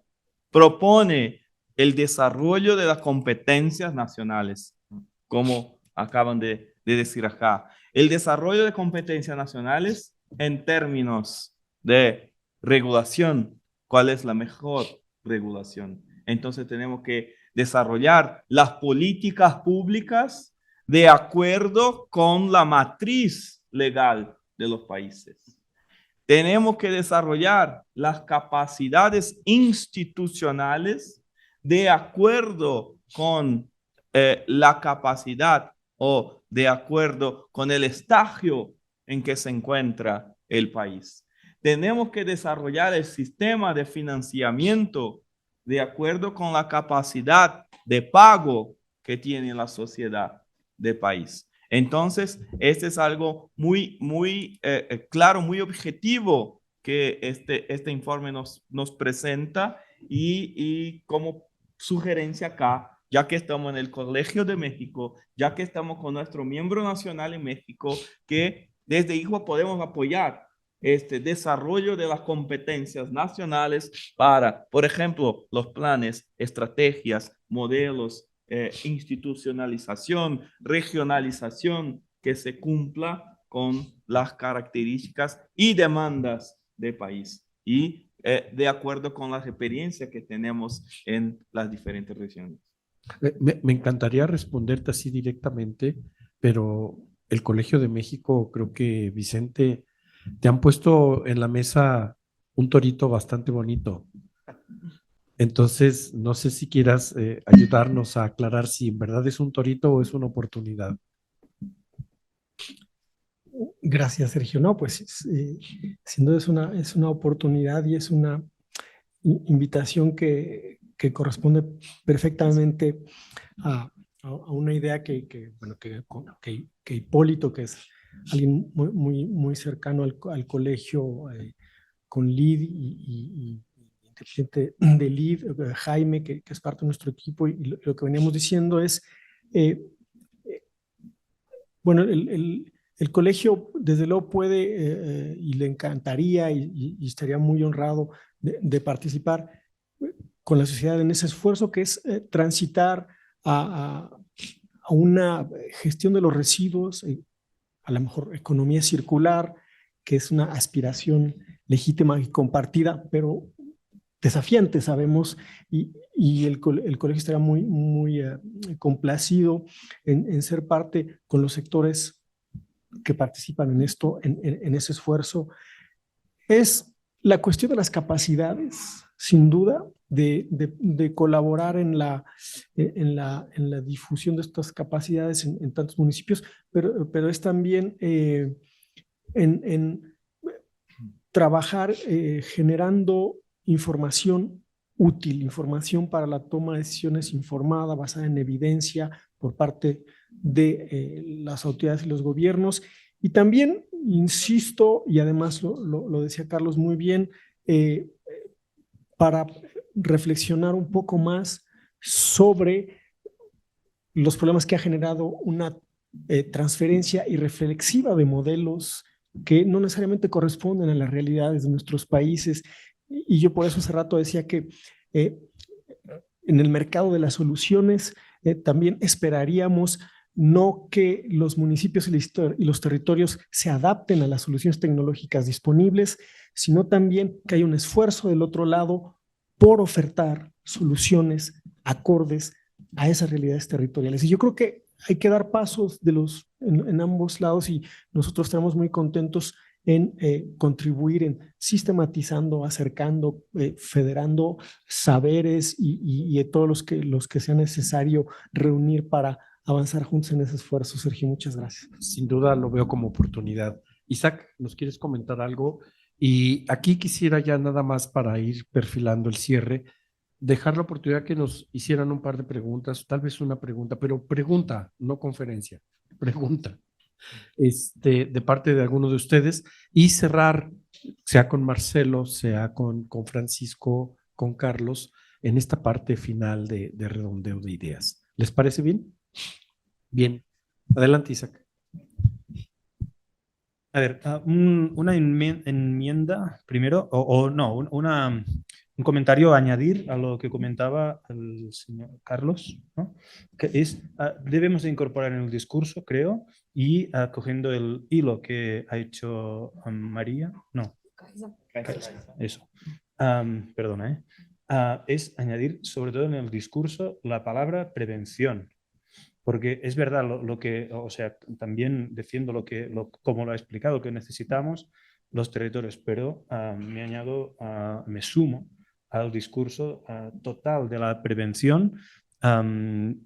S8: propone el desarrollo de las competencias nacionales, como acaban de decir acá. El desarrollo de competencias nacionales en términos de regulación. ¿Cuál es la mejor regulación? Entonces tenemos que desarrollar las políticas públicas de acuerdo con la matriz legal de los países. Tenemos que desarrollar las capacidades institucionales de acuerdo con la capacidad o de acuerdo con el estadio en que se encuentra el país. Tenemos que desarrollar el sistema de financiamiento de acuerdo con la capacidad de pago que tiene la sociedad del país. Entonces, este es algo muy claro, muy objetivo que este informe nos presenta y como sugerencia acá, ya que estamos en el Colegio de México, ya que estamos con nuestro miembro nacional en México, que desde ISWA podemos apoyar este desarrollo de las competencias nacionales para, por ejemplo, los planes, estrategias, modelos, institucionalización, regionalización, que se cumpla con las características y demandas del país y de acuerdo con las experiencias que tenemos en las diferentes regiones.
S2: Me encantaría responderte así directamente, pero el Colegio de México, creo que Vicente, te han puesto en la mesa un torito bastante bonito. Entonces, no sé si quieras ayudarnos a aclarar si en verdad es un torito o es una oportunidad.
S6: Gracias, Sergio. No, pues sin duda es una oportunidad y es una invitación que corresponde perfectamente a una idea que Hipólito, que es alguien muy cercano al colegio con LEED y inteligente de LEED, Jaime, que es parte de nuestro equipo, y lo que veníamos diciendo es, bueno, el colegio desde luego puede y le encantaría y estaría muy honrado de participar con la sociedad en ese esfuerzo que es transitar a una gestión de los residuos, a lo mejor economía circular, que es una aspiración legítima y compartida, pero desafiante, sabemos, y el colegio estaría muy complacido en ser parte con los sectores que participan en esto, en ese esfuerzo. Es la cuestión de las capacidades, sin duda, de colaborar en la difusión de estas capacidades en tantos municipios, pero es también en trabajar generando información útil, información para la toma de decisiones informada, basada en evidencia por parte de las autoridades y los gobiernos. Y también, insisto, y además lo decía Carlos muy bien, para reflexionar un poco más sobre los problemas que ha generado una transferencia irreflexiva de modelos que no necesariamente corresponden a las realidades de nuestros países. Y yo por eso hace rato decía que en el mercado de las soluciones también esperaríamos no que los municipios y los territorios se adapten a las soluciones tecnológicas disponibles, sino también que hay un esfuerzo del otro lado por ofertar soluciones acordes a esas realidades territoriales. Y yo creo que hay que dar pasos en ambos lados, y nosotros estamos muy contentos en contribuir en sistematizando, acercando, federando saberes y todos los que sea necesario reunir para avanzar juntos en ese esfuerzo. Sergio, muchas gracias.
S2: Sin duda lo veo como oportunidad. Isaac, ¿nos quieres comentar algo? Y aquí quisiera ya nada más para ir perfilando el cierre, dejar la oportunidad que nos hicieran un par de preguntas, tal vez una pregunta, pero pregunta, no conferencia, pregunta, de parte de alguno de ustedes, y cerrar, sea con Marcelo, sea con Francisco, con Carlos, en esta parte final de redondeo de ideas. ¿Les parece bien? Bien. Adelante, Isaac.
S9: A ver, una enmienda primero, o no, un comentario a añadir a lo que comentaba el señor Carlos, ¿no? Que es, debemos de incorporar en el discurso, creo, y cogiendo el hilo que ha hecho María, no, eso, perdona, es añadir sobre todo en el discurso la palabra prevención. Porque es verdad lo que, o sea, también defiendo como lo ha explicado, que necesitamos los territorios, pero me sumo al discurso total de la prevención,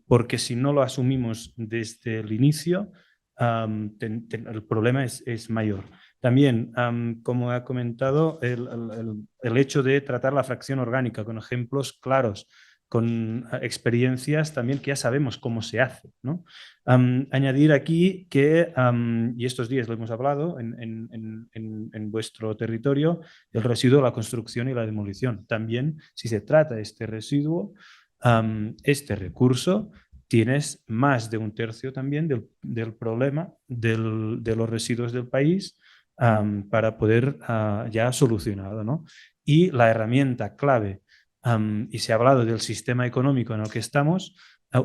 S9: porque si no lo asumimos desde el inicio, el problema es mayor. También, como ha comentado, el hecho de tratar la fracción orgánica con ejemplos claros, con experiencias también que ya sabemos cómo se hace, ¿no? Añadir aquí que, y estos días lo hemos hablado en vuestro territorio, el residuo, la construcción y la demolición. También, si se trata de este residuo, este recurso, tienes más de un tercio también del problema de los residuos del país para poder ya solucionarlo, ¿no? Y la herramienta clave, y se ha hablado del sistema económico en el que estamos,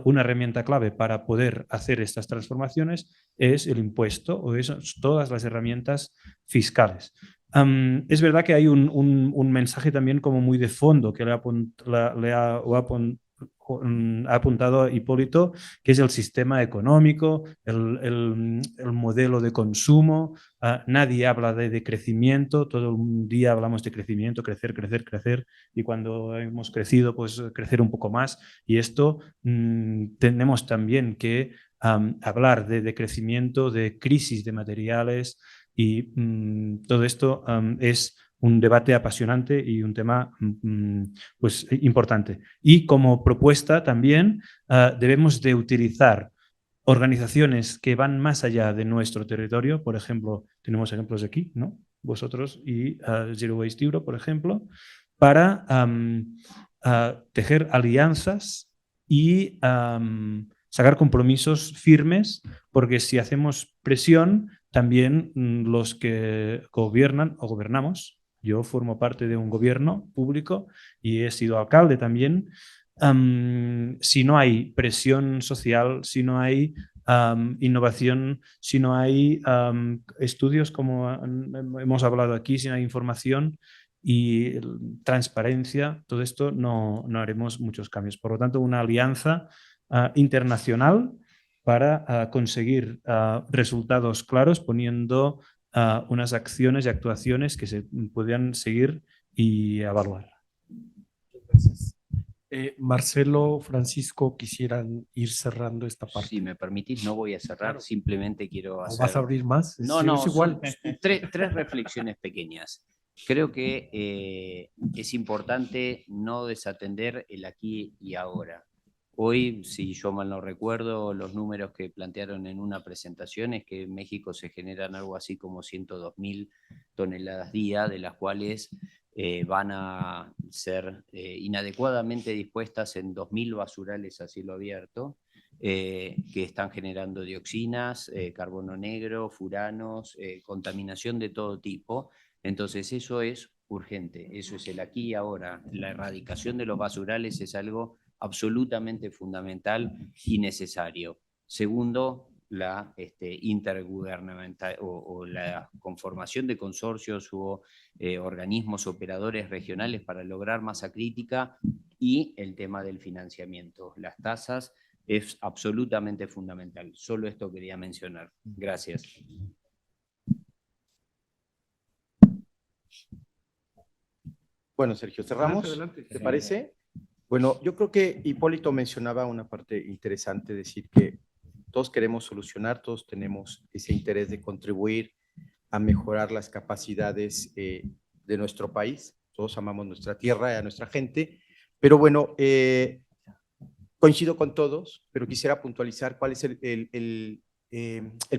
S9: una herramienta clave para poder hacer estas transformaciones es el impuesto o todas las herramientas fiscales. Es verdad que hay un mensaje también como muy de fondo que ha apuntado Hipólito, que es el sistema económico, el modelo de consumo. Nadie habla de crecimiento, todo el día hablamos de crecimiento, crecer, crecer, crecer, y cuando hemos crecido, pues crecer un poco más. Y esto tenemos también que hablar de crecimiento, de crisis de materiales, y todo esto es un debate apasionante y un tema pues, importante. Y como propuesta también debemos de utilizar organizaciones que van más allá de nuestro territorio. Por ejemplo, tenemos ejemplos de aquí, ¿no? Vosotros y Zero Waste Europe, por ejemplo, para tejer alianzas y sacar compromisos firmes, porque si hacemos presión, también los que gobiernan o gobernamos, yo formo parte de un gobierno público y he sido alcalde también, si no hay presión social, si no hay innovación, si no hay estudios como hemos hablado aquí, si no hay información y transparencia, todo esto no haremos muchos cambios. Por lo tanto, una alianza internacional para conseguir resultados claros, poniendo unas acciones y actuaciones que se puedan seguir y evaluar.
S2: Gracias. Marcelo, Francisco, ¿quisieran ir cerrando esta parte?
S10: Si me permitís, no voy a cerrar, claro. Simplemente quiero hacer...
S2: ¿Vas a abrir más?
S10: No, no, es igual. Tres reflexiones pequeñas. Creo que es importante no desatender el aquí y ahora. Hoy, si yo mal no recuerdo, los números que plantearon en una presentación es que en México se generan algo así como 102.000 toneladas día, de las cuales van a ser inadecuadamente dispuestas en 2.000 basurales a cielo abierto, que están generando dioxinas, carbono negro, furanos, contaminación de todo tipo. Entonces eso es urgente, eso es el aquí y ahora. La erradicación de los basurales es algo absolutamente fundamental y necesario. Segundo, la intergubernamental o la conformación de consorcios o organismos operadores regionales para lograr masa crítica, y el tema del financiamiento. Las tasas es absolutamente fundamental. Solo esto quería mencionar. Gracias.
S11: Bueno, Sergio, cerramos.
S12: Adelante.
S11: ¿Te parece? Bueno, yo creo que Hipólito mencionaba una parte interesante, decir que todos queremos solucionar, todos tenemos ese interés de contribuir a mejorar las capacidades de nuestro país. Todos amamos nuestra tierra y a nuestra gente. Pero bueno, coincido con todos, pero quisiera puntualizar cuál es el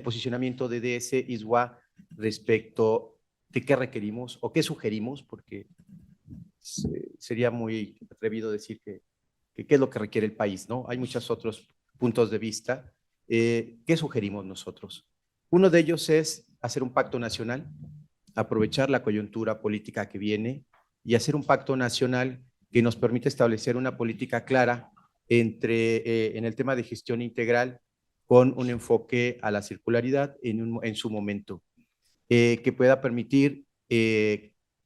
S11: posicionamiento de DS ISWA respecto de qué requerimos o qué sugerimos, porque sería muy atrevido decir que qué es lo que requiere el país, ¿no? Hay muchos otros puntos de vista. ¿Qué sugerimos nosotros? Uno de ellos es hacer un pacto nacional, aprovechar la coyuntura política que viene y hacer un pacto nacional que nos permita establecer una política clara en el tema de gestión integral, con un enfoque a la circularidad en su momento, que pueda permitir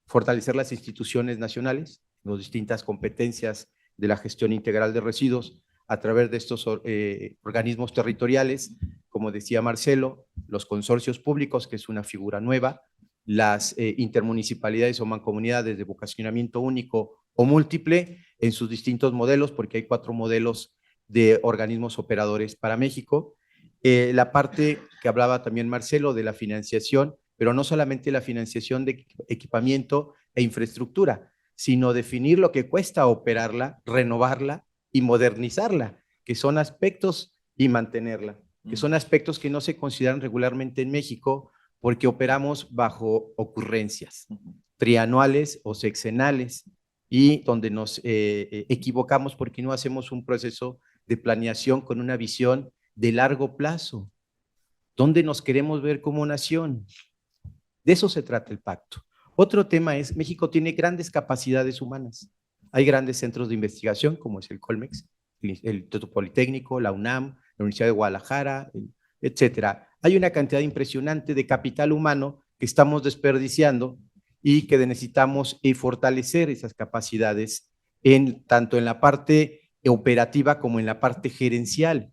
S11: fortalecer las instituciones nacionales, las distintas competencias de la gestión integral de residuos a través de estos organismos territoriales, como decía Marcelo, los consorcios públicos, que es una figura nueva, las intermunicipalidades o mancomunidades de vocacionamiento único o múltiple en sus distintos modelos, porque hay 4 modelos de organismos operadores para México. La parte que hablaba también Marcelo de la financiación, pero no solamente la financiación de equipamiento e infraestructura, sino definir lo que cuesta operarla, renovarla y modernizarla, que son aspectos, y mantenerla, que son aspectos que no se consideran regularmente en México porque operamos bajo ocurrencias trianuales o sexenales, y donde nos equivocamos porque no hacemos un proceso de planeación con una visión de largo plazo. ¿Dónde nos queremos ver como nación? De eso se trata el pacto. Otro tema es, México tiene grandes capacidades humanas. Hay grandes centros de investigación, como es el Colmex, el Politécnico, la UNAM, la Universidad de Guadalajara, etcétera. Hay una cantidad impresionante de capital humano que estamos desperdiciando y que necesitamos fortalecer esas capacidades tanto en la parte operativa como en la parte gerencial,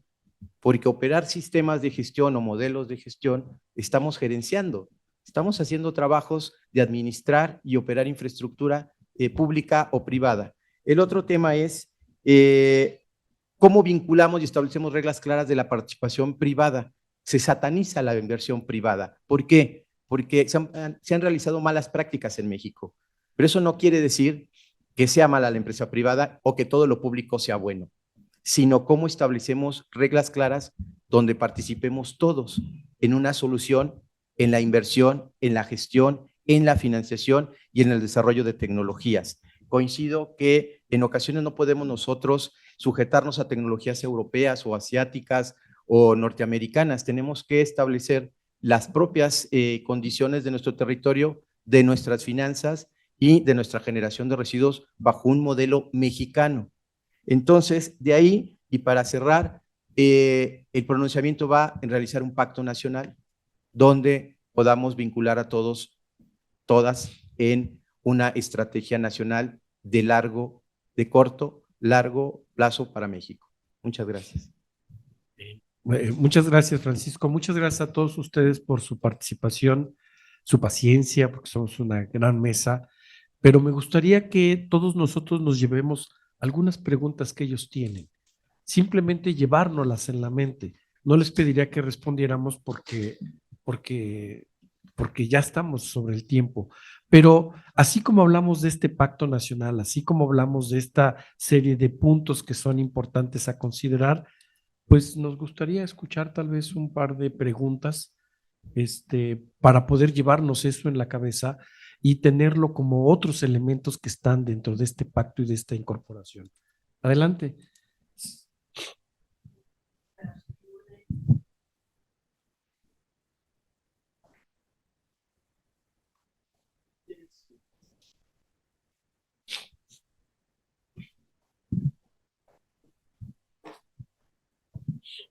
S11: porque operar sistemas de gestión o modelos de gestión estamos gerenciando. Estamos haciendo trabajos de administrar y operar infraestructura pública o privada. El otro tema es cómo vinculamos y establecemos reglas claras de la participación privada. Se sataniza la inversión privada. ¿Por qué? Porque se han realizado malas prácticas en México. Pero eso no quiere decir que sea mala la empresa privada o que todo lo público sea bueno, sino cómo establecemos reglas claras donde participemos todos en una solución, en la inversión, en la gestión, en la financiación y en el desarrollo de tecnologías. Coincido que en ocasiones no podemos nosotros sujetarnos a tecnologías europeas o asiáticas o norteamericanas. Tenemos que establecer las propias condiciones de nuestro territorio, de nuestras finanzas y de nuestra generación de residuos bajo un modelo mexicano. Entonces, de ahí, y para cerrar, el pronunciamiento va en realizar un pacto nacional donde podamos vincular a todos, todas, en una estrategia nacional de corto, largo plazo para México. Muchas gracias.
S2: Muchas gracias, Francisco. Muchas gracias a todos ustedes por su participación, su paciencia, porque somos una gran mesa, pero me gustaría que todos nosotros nos llevemos algunas preguntas que ellos tienen, simplemente llevárnoslas en la mente. No les pediría que respondiéramos porque ya estamos sobre el tiempo, pero así como hablamos de este pacto nacional, así como hablamos de esta serie de puntos que son importantes a considerar, pues nos gustaría escuchar tal vez un par de preguntas para poder llevarnos eso en la cabeza y tenerlo como otros elementos que están dentro de este pacto y de esta incorporación. Adelante.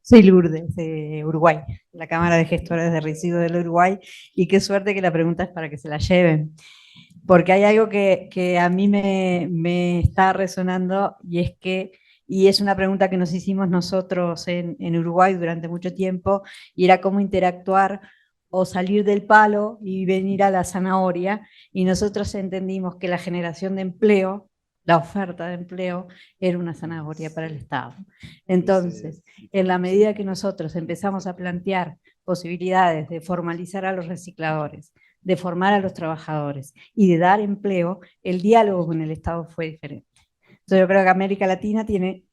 S12: Soy Lourdes, de Uruguay, la Cámara de Gestores de Residuos del Uruguay, y qué suerte que la pregunta es para que se la lleven, porque hay algo que a mí me está resonando, y es una pregunta que nos hicimos nosotros en Uruguay durante mucho tiempo, y era cómo interactuar o salir del palo y venir a la zanahoria, y nosotros entendimos que la generación de empleo, la oferta de empleo, era una zanahoria para el Estado. Entonces, en la medida que nosotros empezamos a plantear posibilidades de formalizar a los recicladores, de formar a los trabajadores y de dar empleo, el diálogo con el Estado fue diferente. Entonces yo creo que América Latina tiene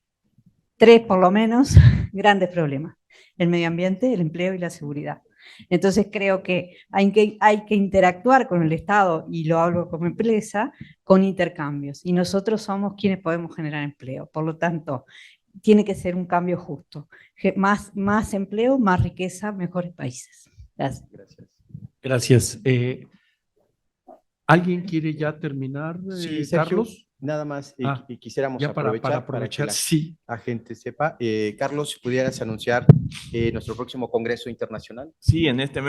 S12: 3, por lo menos, grandes problemas: el medio ambiente, el empleo y la seguridad. Entonces creo que hay que interactuar con el Estado, y lo hablo como empresa, con intercambios, y nosotros somos quienes podemos generar empleo. Por lo tanto, tiene que ser un cambio justo. Más empleo, más riqueza, mejores países. Gracias.
S2: Gracias. ¿Alguien quiere ya terminar,
S11: Sí, Sergio,
S2: Carlos?
S11: nada más, y quisiéramos
S2: ya para
S11: aprovechar
S2: aprovechar,
S11: para que
S2: sí.
S11: la gente sepa. Carlos, si pudieras anunciar nuestro próximo Congreso Internacional.
S8: Sí, en este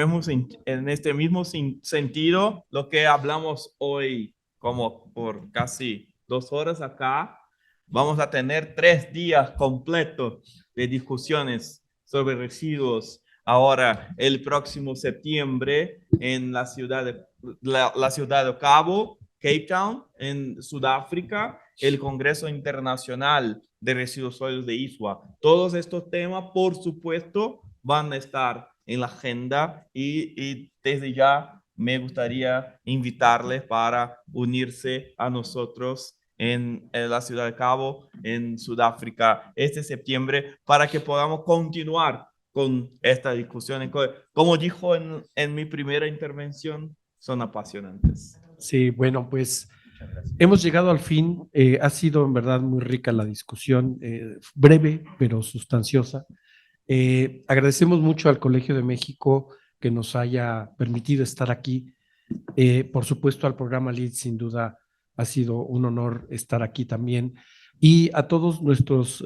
S8: mismo sentido, lo que hablamos hoy, como por casi 2 horas acá, vamos a tener 3 días completos de discusiones sobre residuos. Ahora, el próximo septiembre, en la ciudad de Cabo, Cape Town, en Sudáfrica, el Congreso Internacional de Residuos Sólidos de ISWA. Todos estos temas, por supuesto, van a estar en la agenda, y desde ya me gustaría invitarles para unirse a nosotros en la ciudad de Cabo, en Sudáfrica, este septiembre, para que podamos continuar con esta discusión. Como dijo en mi primera intervención, son apasionantes.
S2: Sí, bueno, pues hemos llegado al fin. Ha sido en verdad muy rica la discusión, breve pero sustanciosa. Agradecemos mucho al Colegio de México que nos haya permitido estar aquí. Por supuesto, al programa LEAD, sin duda ha sido un honor estar aquí también. Y a todos nuestros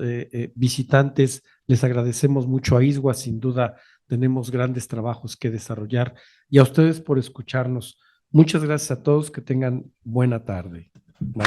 S2: visitantes les agradecemos mucho. A ISWA, sin duda, tenemos grandes trabajos que desarrollar, y a ustedes por escucharnos. Muchas gracias a todos, que tengan buena tarde. Bye.